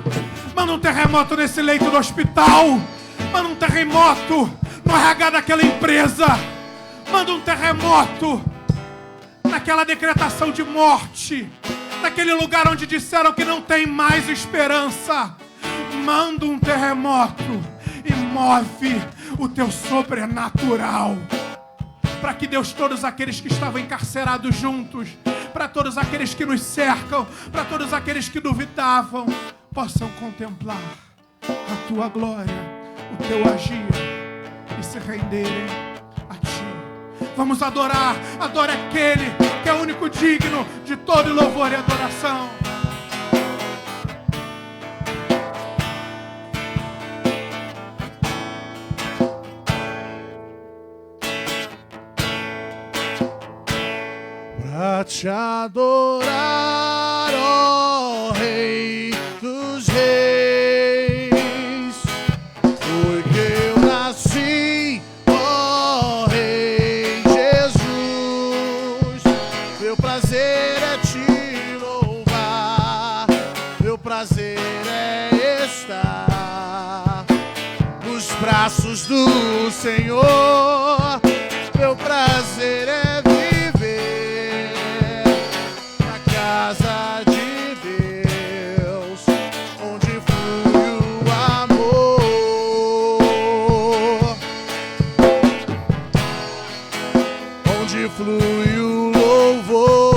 S4: manda um terremoto nesse leito do hospital, manda um terremoto no RH daquela empresa, manda um terremoto naquela decretação de morte, naquele lugar onde disseram que não tem mais esperança. Manda um terremoto e move o teu sobrenatural, para que, Deus, todos aqueles que estavam encarcerados juntos, para todos aqueles que nos cercam, para todos aqueles que duvidavam, possam contemplar a tua glória, o teu agir e se renderem a ti. Vamos adorar, adore aquele que é o único digno de todo louvor e adoração.
S2: Pra te adorar, ó Rei dos Reis, foi que eu nasci, ó Rei Jesus. Meu prazer é te louvar, meu prazer é estar nos braços do Senhor, meu prazer é casa de Deus, onde flui o amor, onde flui o louvor,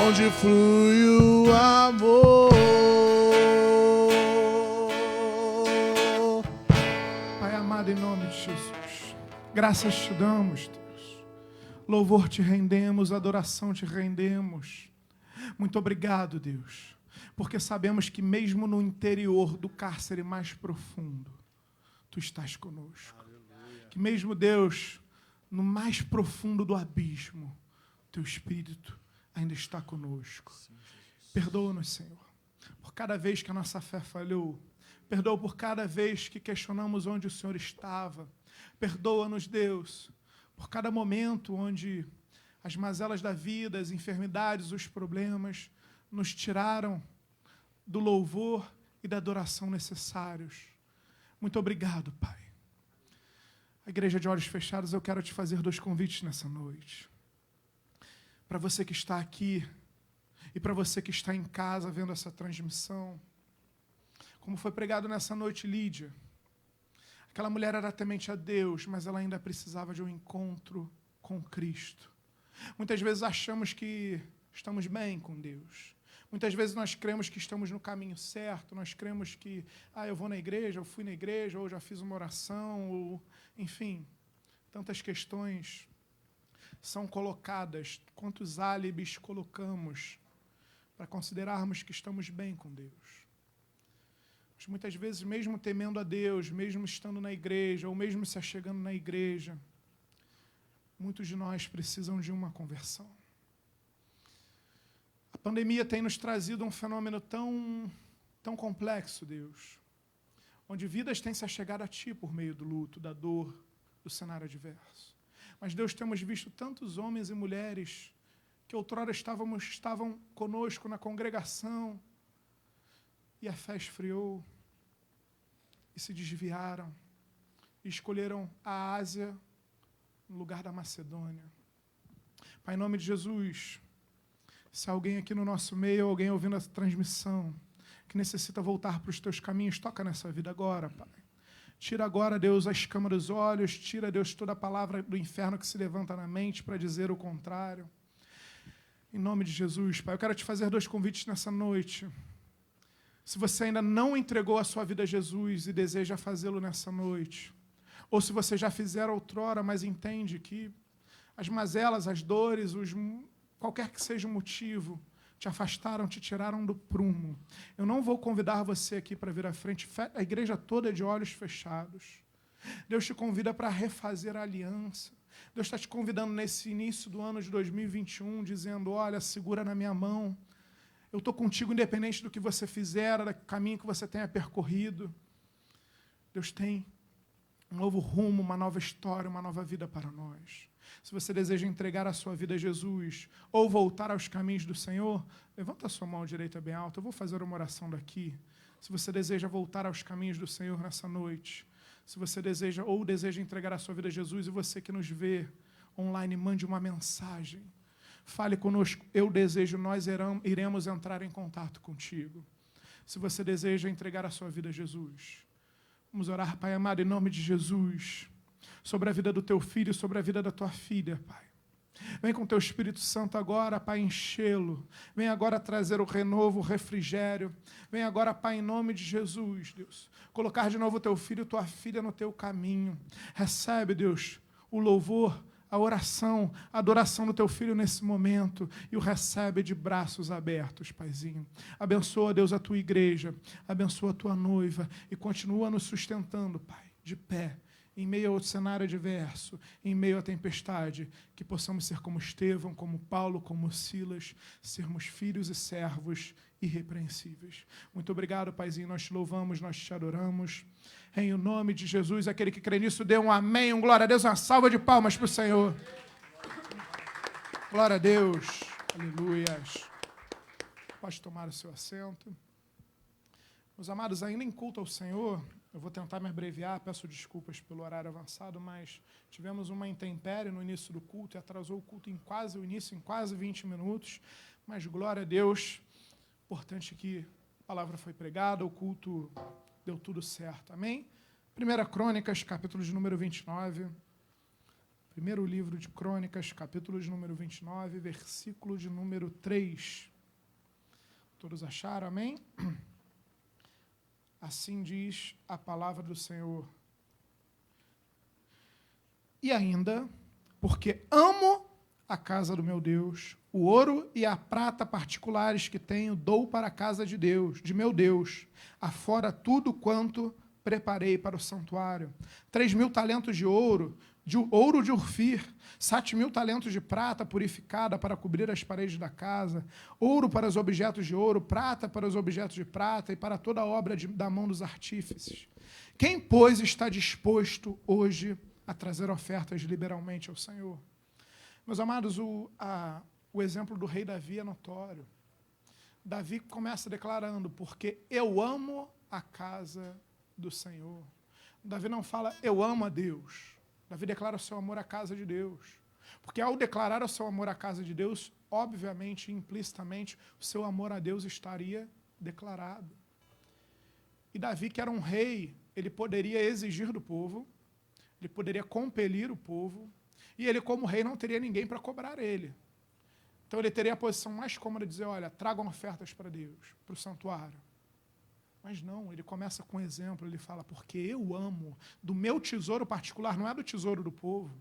S2: onde flui o amor.
S4: Pai amado, em nome de Jesus, graças te damos, Deus. Louvor te rendemos, adoração te rendemos. Muito obrigado, Deus, porque sabemos que mesmo no interior do cárcere mais profundo, tu estás conosco. Aleluia. Que mesmo, Deus, no mais profundo do abismo, teu Espírito ainda está conosco. Perdoa-nos, Senhor, por cada vez que a nossa fé falhou. Perdoa por cada vez que questionamos onde o Senhor estava. Perdoa-nos, Deus, por cada momento onde as mazelas da vida, as enfermidades, os problemas nos tiraram do louvor e da adoração necessários. Muito obrigado, Pai. A igreja de olhos fechados, eu quero te fazer 2 convites nessa noite. para você que está aqui e para você que está em casa vendo essa transmissão. Como foi pregado nessa noite, Lídia, aquela mulher era temente a Deus, mas ela ainda precisava de um encontro com Cristo. Muitas vezes achamos que estamos bem com Deus. Muitas vezes nós cremos que estamos no caminho certo, nós cremos que, eu vou na igreja, eu fui na igreja, ou já fiz uma oração, ou, enfim, tantas questões são colocadas, quantos álibis colocamos para considerarmos que estamos bem com Deus. Mas muitas vezes, mesmo temendo a Deus, mesmo estando na igreja, ou mesmo se achegando na igreja, muitos de nós precisam de uma conversão. A pandemia tem nos trazido um fenômeno tão complexo, Deus, onde vidas têm se achegado a Ti por meio do luto, da dor, do cenário adverso. Mas, Deus, temos visto tantos homens e mulheres que outrora estavam conosco na congregação, e a fé esfriou, e se desviaram, e escolheram a Ásia no lugar da Macedônia. Pai, em nome de Jesus, se alguém aqui no nosso meio, alguém ouvindo essa transmissão, que necessita voltar para os teus caminhos, toca nessa vida agora, Pai. Tira agora, Deus, a escama dos olhos, tira, Deus, toda a palavra do inferno que se levanta na mente para dizer o contrário. Em nome de Jesus, Pai, eu quero te fazer 2 convites nessa noite. Se você ainda não entregou a sua vida a Jesus e deseja fazê-lo nessa noite, ou se você já fizera outrora, mas entende que as mazelas, as dores, qualquer que seja o motivo, te afastaram, te tiraram do prumo. Eu não vou convidar você aqui para vir à frente, a igreja toda é de olhos fechados. Deus te convida para refazer a aliança. Deus está te convidando nesse início do ano de 2021, dizendo, olha, segura na minha mão. Eu estou contigo independente do que você fizer, do caminho que você tenha percorrido. Deus tem um novo rumo, uma nova história, uma nova vida para nós. Se você deseja entregar a sua vida a Jesus ou voltar aos caminhos do Senhor, levanta a sua mão direita bem alta. Eu vou fazer uma oração daqui. Se você deseja voltar aos caminhos do Senhor nessa noite, se você deseja entregar a sua vida a Jesus, e você que nos vê online, mande uma mensagem. Fale conosco, eu desejo, nós iremos entrar em contato contigo. Se você deseja entregar a sua vida a Jesus, vamos orar, Pai amado, em nome de Jesus, sobre a vida do teu filho, sobre a vida da tua filha, Pai. Vem com teu Espírito Santo agora, Pai, enchê-lo. Vem agora trazer o renovo, o refrigério. Vem agora, Pai, em nome de Jesus, Deus, colocar de novo o teu filho e tua filha no teu caminho. Recebe, Deus, o louvor, a oração, a adoração do teu filho nesse momento, e o recebe de braços abertos, Paizinho. Abençoa, Deus, a tua igreja, abençoa a tua noiva, e continua nos sustentando, Pai, de pé, em meio ao cenário adverso, em meio à tempestade, que possamos ser como Estevão, como Paulo, como Silas, sermos filhos e servos irrepreensíveis. Muito obrigado, Paizinho, nós te louvamos, nós te adoramos. Em nome de Jesus, aquele que crê nisso, dê um amém, um glória a Deus, uma salva de palmas para o Senhor. Glória a Deus, aleluias. Pode tomar o seu assento. Meus amados, ainda em culto ao Senhor, eu vou tentar me abreviar, peço desculpas pelo horário avançado, mas tivemos uma intempérie no início do culto e atrasou o culto em quase 20 minutos, mas glória a Deus, importante que a palavra foi pregada, o culto deu tudo certo, amém? 1 Crônicas, capítulo de número 29, primeiro livro de Crônicas, capítulo de número 29, versículo de número 3. Todos acharam, amém? Assim diz a palavra do Senhor. E ainda, porque amo a casa do meu Deus, o ouro e a prata particulares que tenho, dou para a casa de Deus, de meu Deus, afora tudo quanto preparei para o santuário. 3.000 talentos de ouro de Ofir, 7.000 talentos de prata purificada para cobrir as paredes da casa, ouro para os objetos de ouro, prata para os objetos de prata e para toda a obra da mão dos artífices. Quem, pois, está disposto hoje a trazer ofertas liberalmente ao Senhor? Meus amados, o exemplo do rei Davi é notório. Davi começa declarando, porque eu amo a casa do Senhor. Davi não fala, eu amo a Deus. Davi declara o seu amor à casa de Deus. Porque ao declarar o seu amor à casa de Deus, obviamente, implicitamente, o seu amor a Deus estaria declarado. E Davi, que era um rei, ele poderia exigir do povo, ele poderia compelir o povo, e ele, como rei, não teria ninguém para cobrar ele. Então ele teria a posição mais cômoda de dizer, olha, tragam ofertas para Deus, para o santuário. Mas não, ele começa com um exemplo, ele fala, porque eu amo, do meu tesouro particular, não é do tesouro do povo,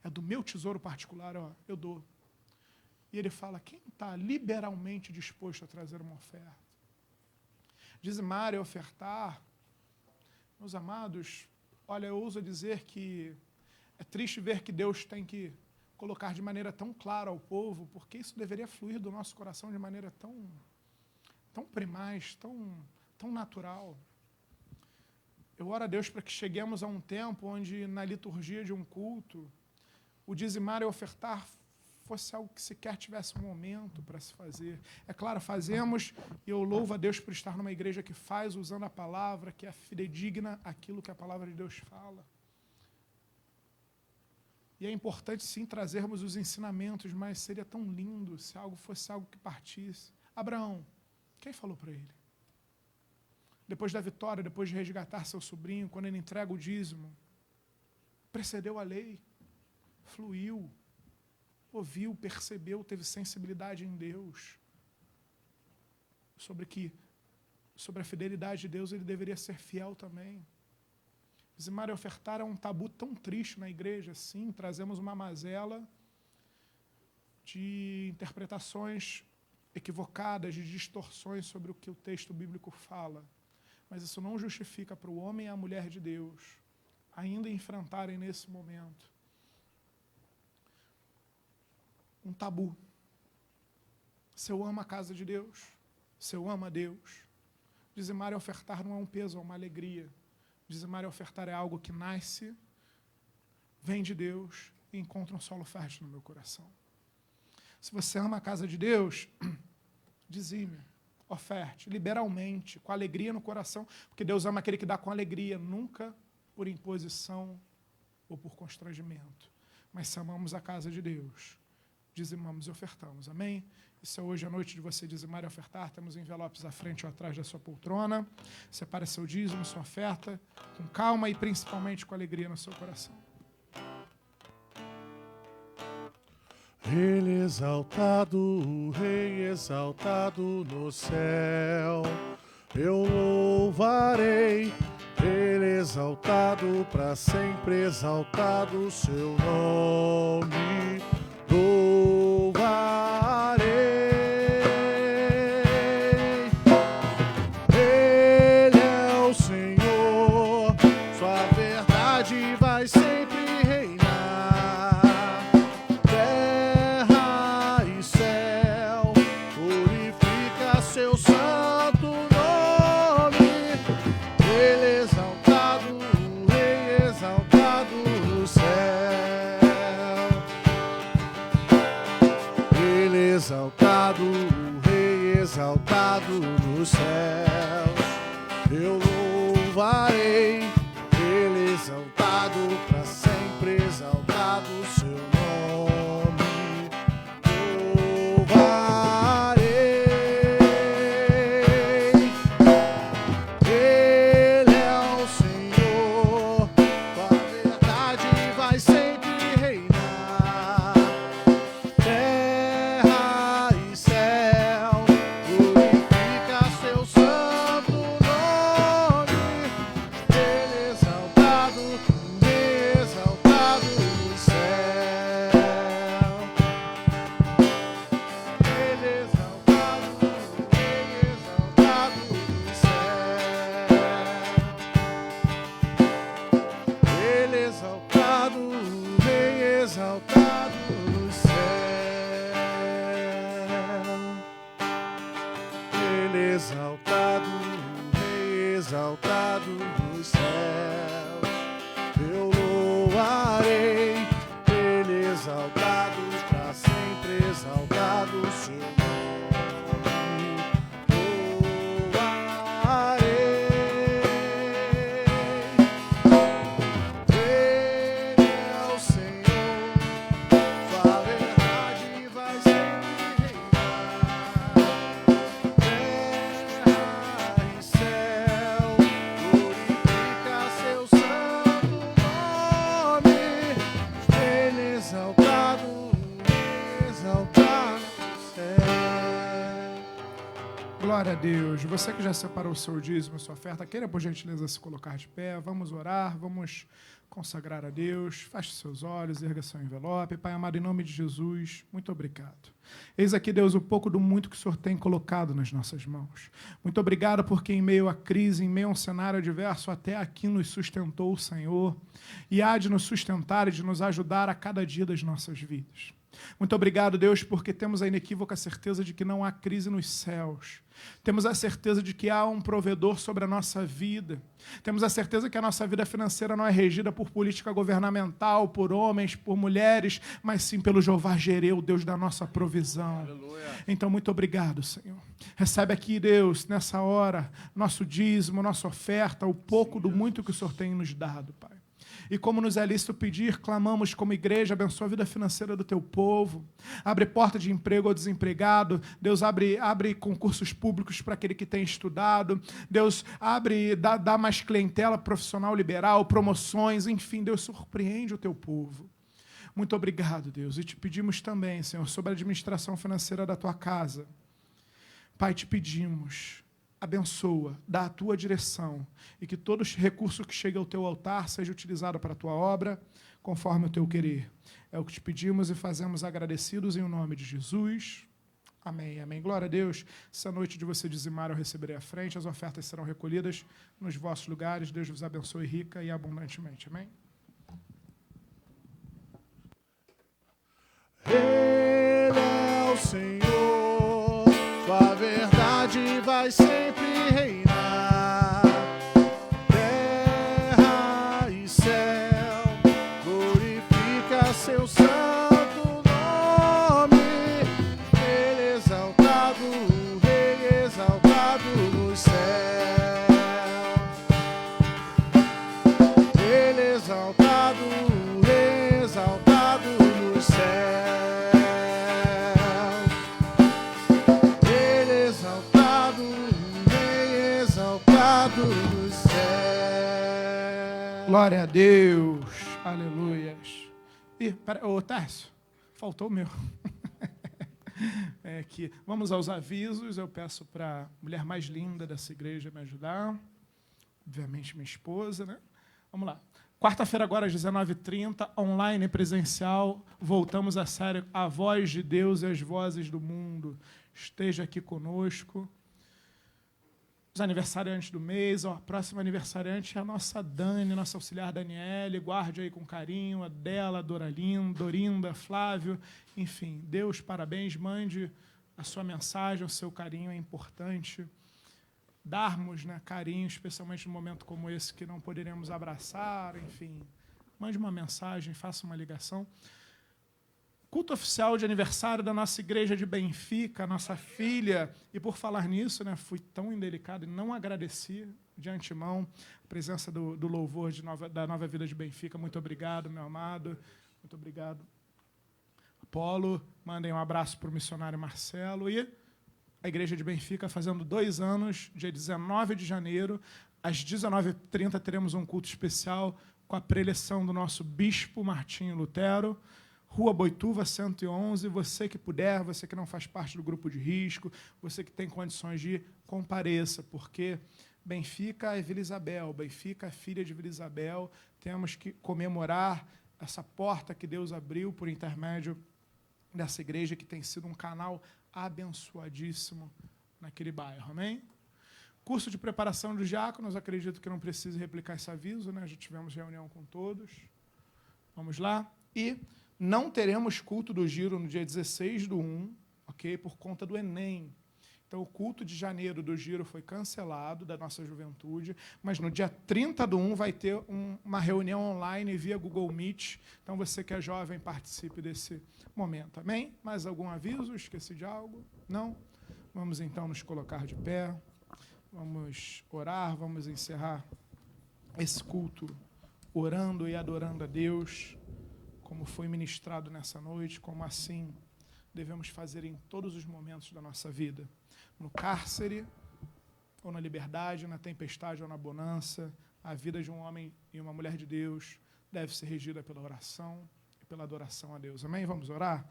S4: é do meu tesouro particular, ó, eu dou. E ele fala, quem está liberalmente disposto a trazer uma oferta? Dizimar e ofertar, meus amados, olha, eu ouso dizer que é triste ver que Deus tem que colocar de maneira tão clara ao povo, porque isso deveria fluir do nosso coração de maneira tão primaz, tão natural. Eu oro a Deus para que cheguemos a um tempo onde, na liturgia de um culto, o dizimar e ofertar fosse algo que sequer tivesse um momento para se fazer. É claro, fazemos, e eu louvo a Deus por estar numa igreja que faz, usando a palavra, que é fidedigna àquilo que a palavra de Deus fala. E é importante, sim, trazermos os ensinamentos, mas seria tão lindo se algo fosse algo que partisse. Abraão, quem falou para ele? Depois da vitória, depois de resgatar seu sobrinho, quando ele entrega o dízimo, precedeu a lei, fluiu, ouviu, percebeu, teve sensibilidade em Deus. Sobre a fidelidade de Deus, ele deveria ser fiel também. Dizimar e ofertar é um tabu tão triste na igreja, sim, trazemos uma mazela de interpretações equivocadas, de distorções sobre o que o texto bíblico fala. Mas isso não justifica para o homem e a mulher de Deus ainda enfrentarem nesse momento um tabu. Se eu amo a casa de Deus, se eu amo a Deus, dizimar e ofertar não é um peso, é uma alegria. Dizimar e ofertar é algo que nasce, vem de Deus e encontra um solo fértil no meu coração. Se você ama a casa de Deus, dizime, oferte, liberalmente, com alegria no coração, porque Deus ama aquele que dá com alegria, nunca por imposição ou por constrangimento. Mas se amamos a casa de Deus, dizimamos e ofertamos. Amém? Isso é hoje a noite de você dizimar e ofertar. Temos envelopes à frente ou atrás da sua poltrona. Separe seu dízimo, sua oferta, com calma e principalmente com alegria no seu coração.
S2: Ele exaltado, o Rei exaltado no céu, eu louvarei. Ele exaltado, para sempre exaltado o seu nome, louvarei. Ele é o Senhor, sua verdade vai sempre reinar. Terra e céu, glorifica seu santo nome. Ele exaltado, o Rei exaltado no céu. Ele exaltado, o Rei exaltado nos céus. Eu louvarei. Ele exaltado, para sempre exaltado o seu nome. Louvarei. Ele é o Senhor, a verdade vai sempre reinar. Terra e céu, glorifica seu santo nome. Ele exaltado no céu. Ele exaltado no céu. Ele exaltado, o Rei exaltado no céu. Ele exaltado, o Rei exaltado nos céus. Eu louvarei. Ele exaltado, para sempre exaltado o seu nome. Louvarei. Ele é o Senhor, sua verdade vai sempre
S4: Glória a Deus. Você que já separou o seu dízimo, a sua oferta, queira por gentileza se colocar de pé. Vamos orar, vamos consagrar a Deus. Feche seus olhos, erga seu envelope. Pai amado, em nome de Jesus, muito obrigado. Eis aqui, Deus, o pouco do muito que o Senhor tem colocado nas nossas mãos. Muito obrigado porque em meio à crise, em meio a um cenário adverso, até aqui nos sustentou o Senhor e há de nos sustentar e de nos ajudar a cada dia das nossas vidas. Muito obrigado, Deus, porque temos a inequívoca certeza de que não há crise nos céus. Temos a certeza de que há um provedor sobre a nossa vida. Temos a certeza que a nossa vida financeira não é regida por política governamental, por homens, por mulheres, mas sim pelo Jeová Jireh, o Deus da nossa provisão.
S1: Aleluia.
S4: Então, muito obrigado, Senhor. Recebe aqui, Deus, nessa hora, nosso dízimo, nossa oferta, o pouco do muito que o Senhor tem nos dado, Pai. E como nos é lícito pedir, clamamos como igreja, abençoa a vida financeira do teu povo. Abre porta de emprego ao desempregado. Deus, abre concursos públicos para aquele que tem estudado. Deus, dá mais clientela profissional liberal, promoções, enfim, Deus, surpreende o teu povo. Muito obrigado, Deus. E te pedimos também, Senhor, sobre a administração financeira da tua casa. Pai, te pedimos, abençoa, dá a tua direção e que todo recurso que chegue ao teu altar seja utilizado para a tua obra, conforme o teu querer. É o que te pedimos e fazemos agradecidos em nome de Jesus. Amém, amém. Glória a Deus. Essa noite de você dizimar eu receberei à frente, as ofertas serão recolhidas nos vossos lugares. Deus vos abençoe rica e abundantemente. Amém.
S2: Ele é o Senhor, tua verdade vai sempre reinar. Terra e céu, glorifica seu santo nome. Ele exaltado, o Rei exaltado nos céus. Ele exaltado, o Rei exaltado nos céus. Dos céus.
S4: Glória a Deus. Aleluias. Ih, pera, ô Tárcio, faltou o meu. É aqui. Vamos aos avisos. Eu peço para a mulher mais linda dessa igreja me ajudar. Obviamente, minha esposa, né? Vamos lá. Quarta-feira, agora, às 19h30, online e presencial, voltamos à série A Voz de Deus e as Vozes do Mundo. Esteja aqui conosco. Os aniversariantes do mês, ó, a próxima aniversariante é a nossa Dani, nossa auxiliar Daniele, guarde aí com carinho, a dela, Dorinda, Flávio, enfim, Deus, parabéns, mande a sua mensagem, o seu carinho é importante. Darmos, né, carinho, especialmente num momento como esse que não poderemos abraçar, enfim, mande uma mensagem, faça uma ligação. Culto oficial de aniversário da nossa igreja de Benfica, nossa filha. E por falar nisso, né, fui tão indelicado e não agradeci de antemão a presença do louvor da Nova Vida de Benfica. Muito obrigado, meu amado. Muito obrigado. Apolo, mandem um abraço para o missionário Marcelo. E a igreja de Benfica fazendo 2 anos, dia 19 de janeiro, às 19h30, teremos um culto especial com a preleção do nosso bispo Martinho Lutero. Rua Boituva, 111, você que puder, você que não faz parte do grupo de risco, você que tem condições de ir, compareça, porque Benfica é Vila Isabel, Benfica é filha de Vila Isabel, temos que comemorar essa porta que Deus abriu por intermédio dessa igreja, que tem sido um canal abençoadíssimo naquele bairro, amém? Curso de preparação dos diáconos, acredito que não precise replicar esse aviso, né? Já tivemos reunião com todos. Vamos lá. E não teremos culto do Giro no dia 16/1, ok? Por conta do Enem. Então, o culto de janeiro do Giro foi cancelado, da nossa juventude, mas no dia 30/1 vai ter uma reunião online via Google Meet. Então, você que é jovem, participe desse momento, amém? Mais algum aviso? Esqueci de algo? Não? Vamos, então, nos colocar de pé. Vamos orar, vamos encerrar esse culto orando e adorando a Deus, como foi ministrado nessa noite, como assim devemos fazer em todos os momentos da nossa vida. No cárcere, ou na liberdade, na tempestade ou na bonança, a vida de um homem e uma mulher de Deus deve ser regida pela oração e pela adoração a Deus. Amém? Vamos orar?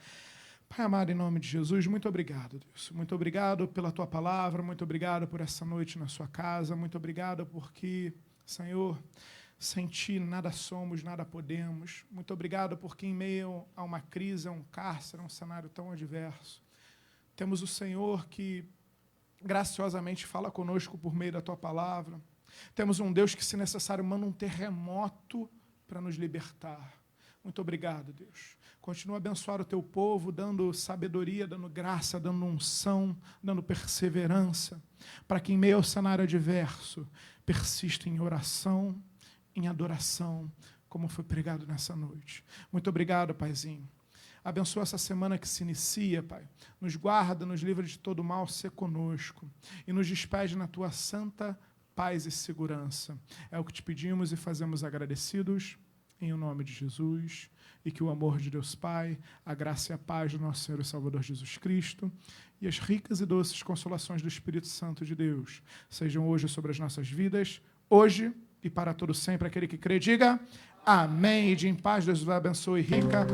S4: Pai amado, em nome de Jesus, muito obrigado, Deus. Muito obrigado pela tua palavra, muito obrigado por essa noite na sua casa, muito obrigado porque, Senhor, sem ti nada somos, nada podemos. Muito obrigado porque em meio a uma crise, a um cárcere, a um cenário tão adverso, temos o Senhor que graciosamente fala conosco por meio da tua palavra. Temos um Deus que, se necessário, manda um terremoto para nos libertar. Muito obrigado, Deus. Continua a abençoar o teu povo, dando sabedoria, dando graça, dando unção, dando perseverança, para que em meio ao cenário adverso persista em oração, em adoração, como foi pregado nessa noite. Muito obrigado, Paizinho. Abençoa essa semana que se inicia, Pai. Nos guarda, nos livra de todo mal, sê conosco. E nos despede na tua santa paz e segurança. É o que te pedimos e fazemos agradecidos, em o nome de Jesus. E que o amor de Deus Pai, a graça e a paz do nosso Senhor e Salvador Jesus Cristo e as ricas e doces consolações do Espírito Santo de Deus sejam hoje sobre as nossas vidas, hoje e para todo sempre. Aquele que crê, diga amém. E de em paz, Deus os abençoe rica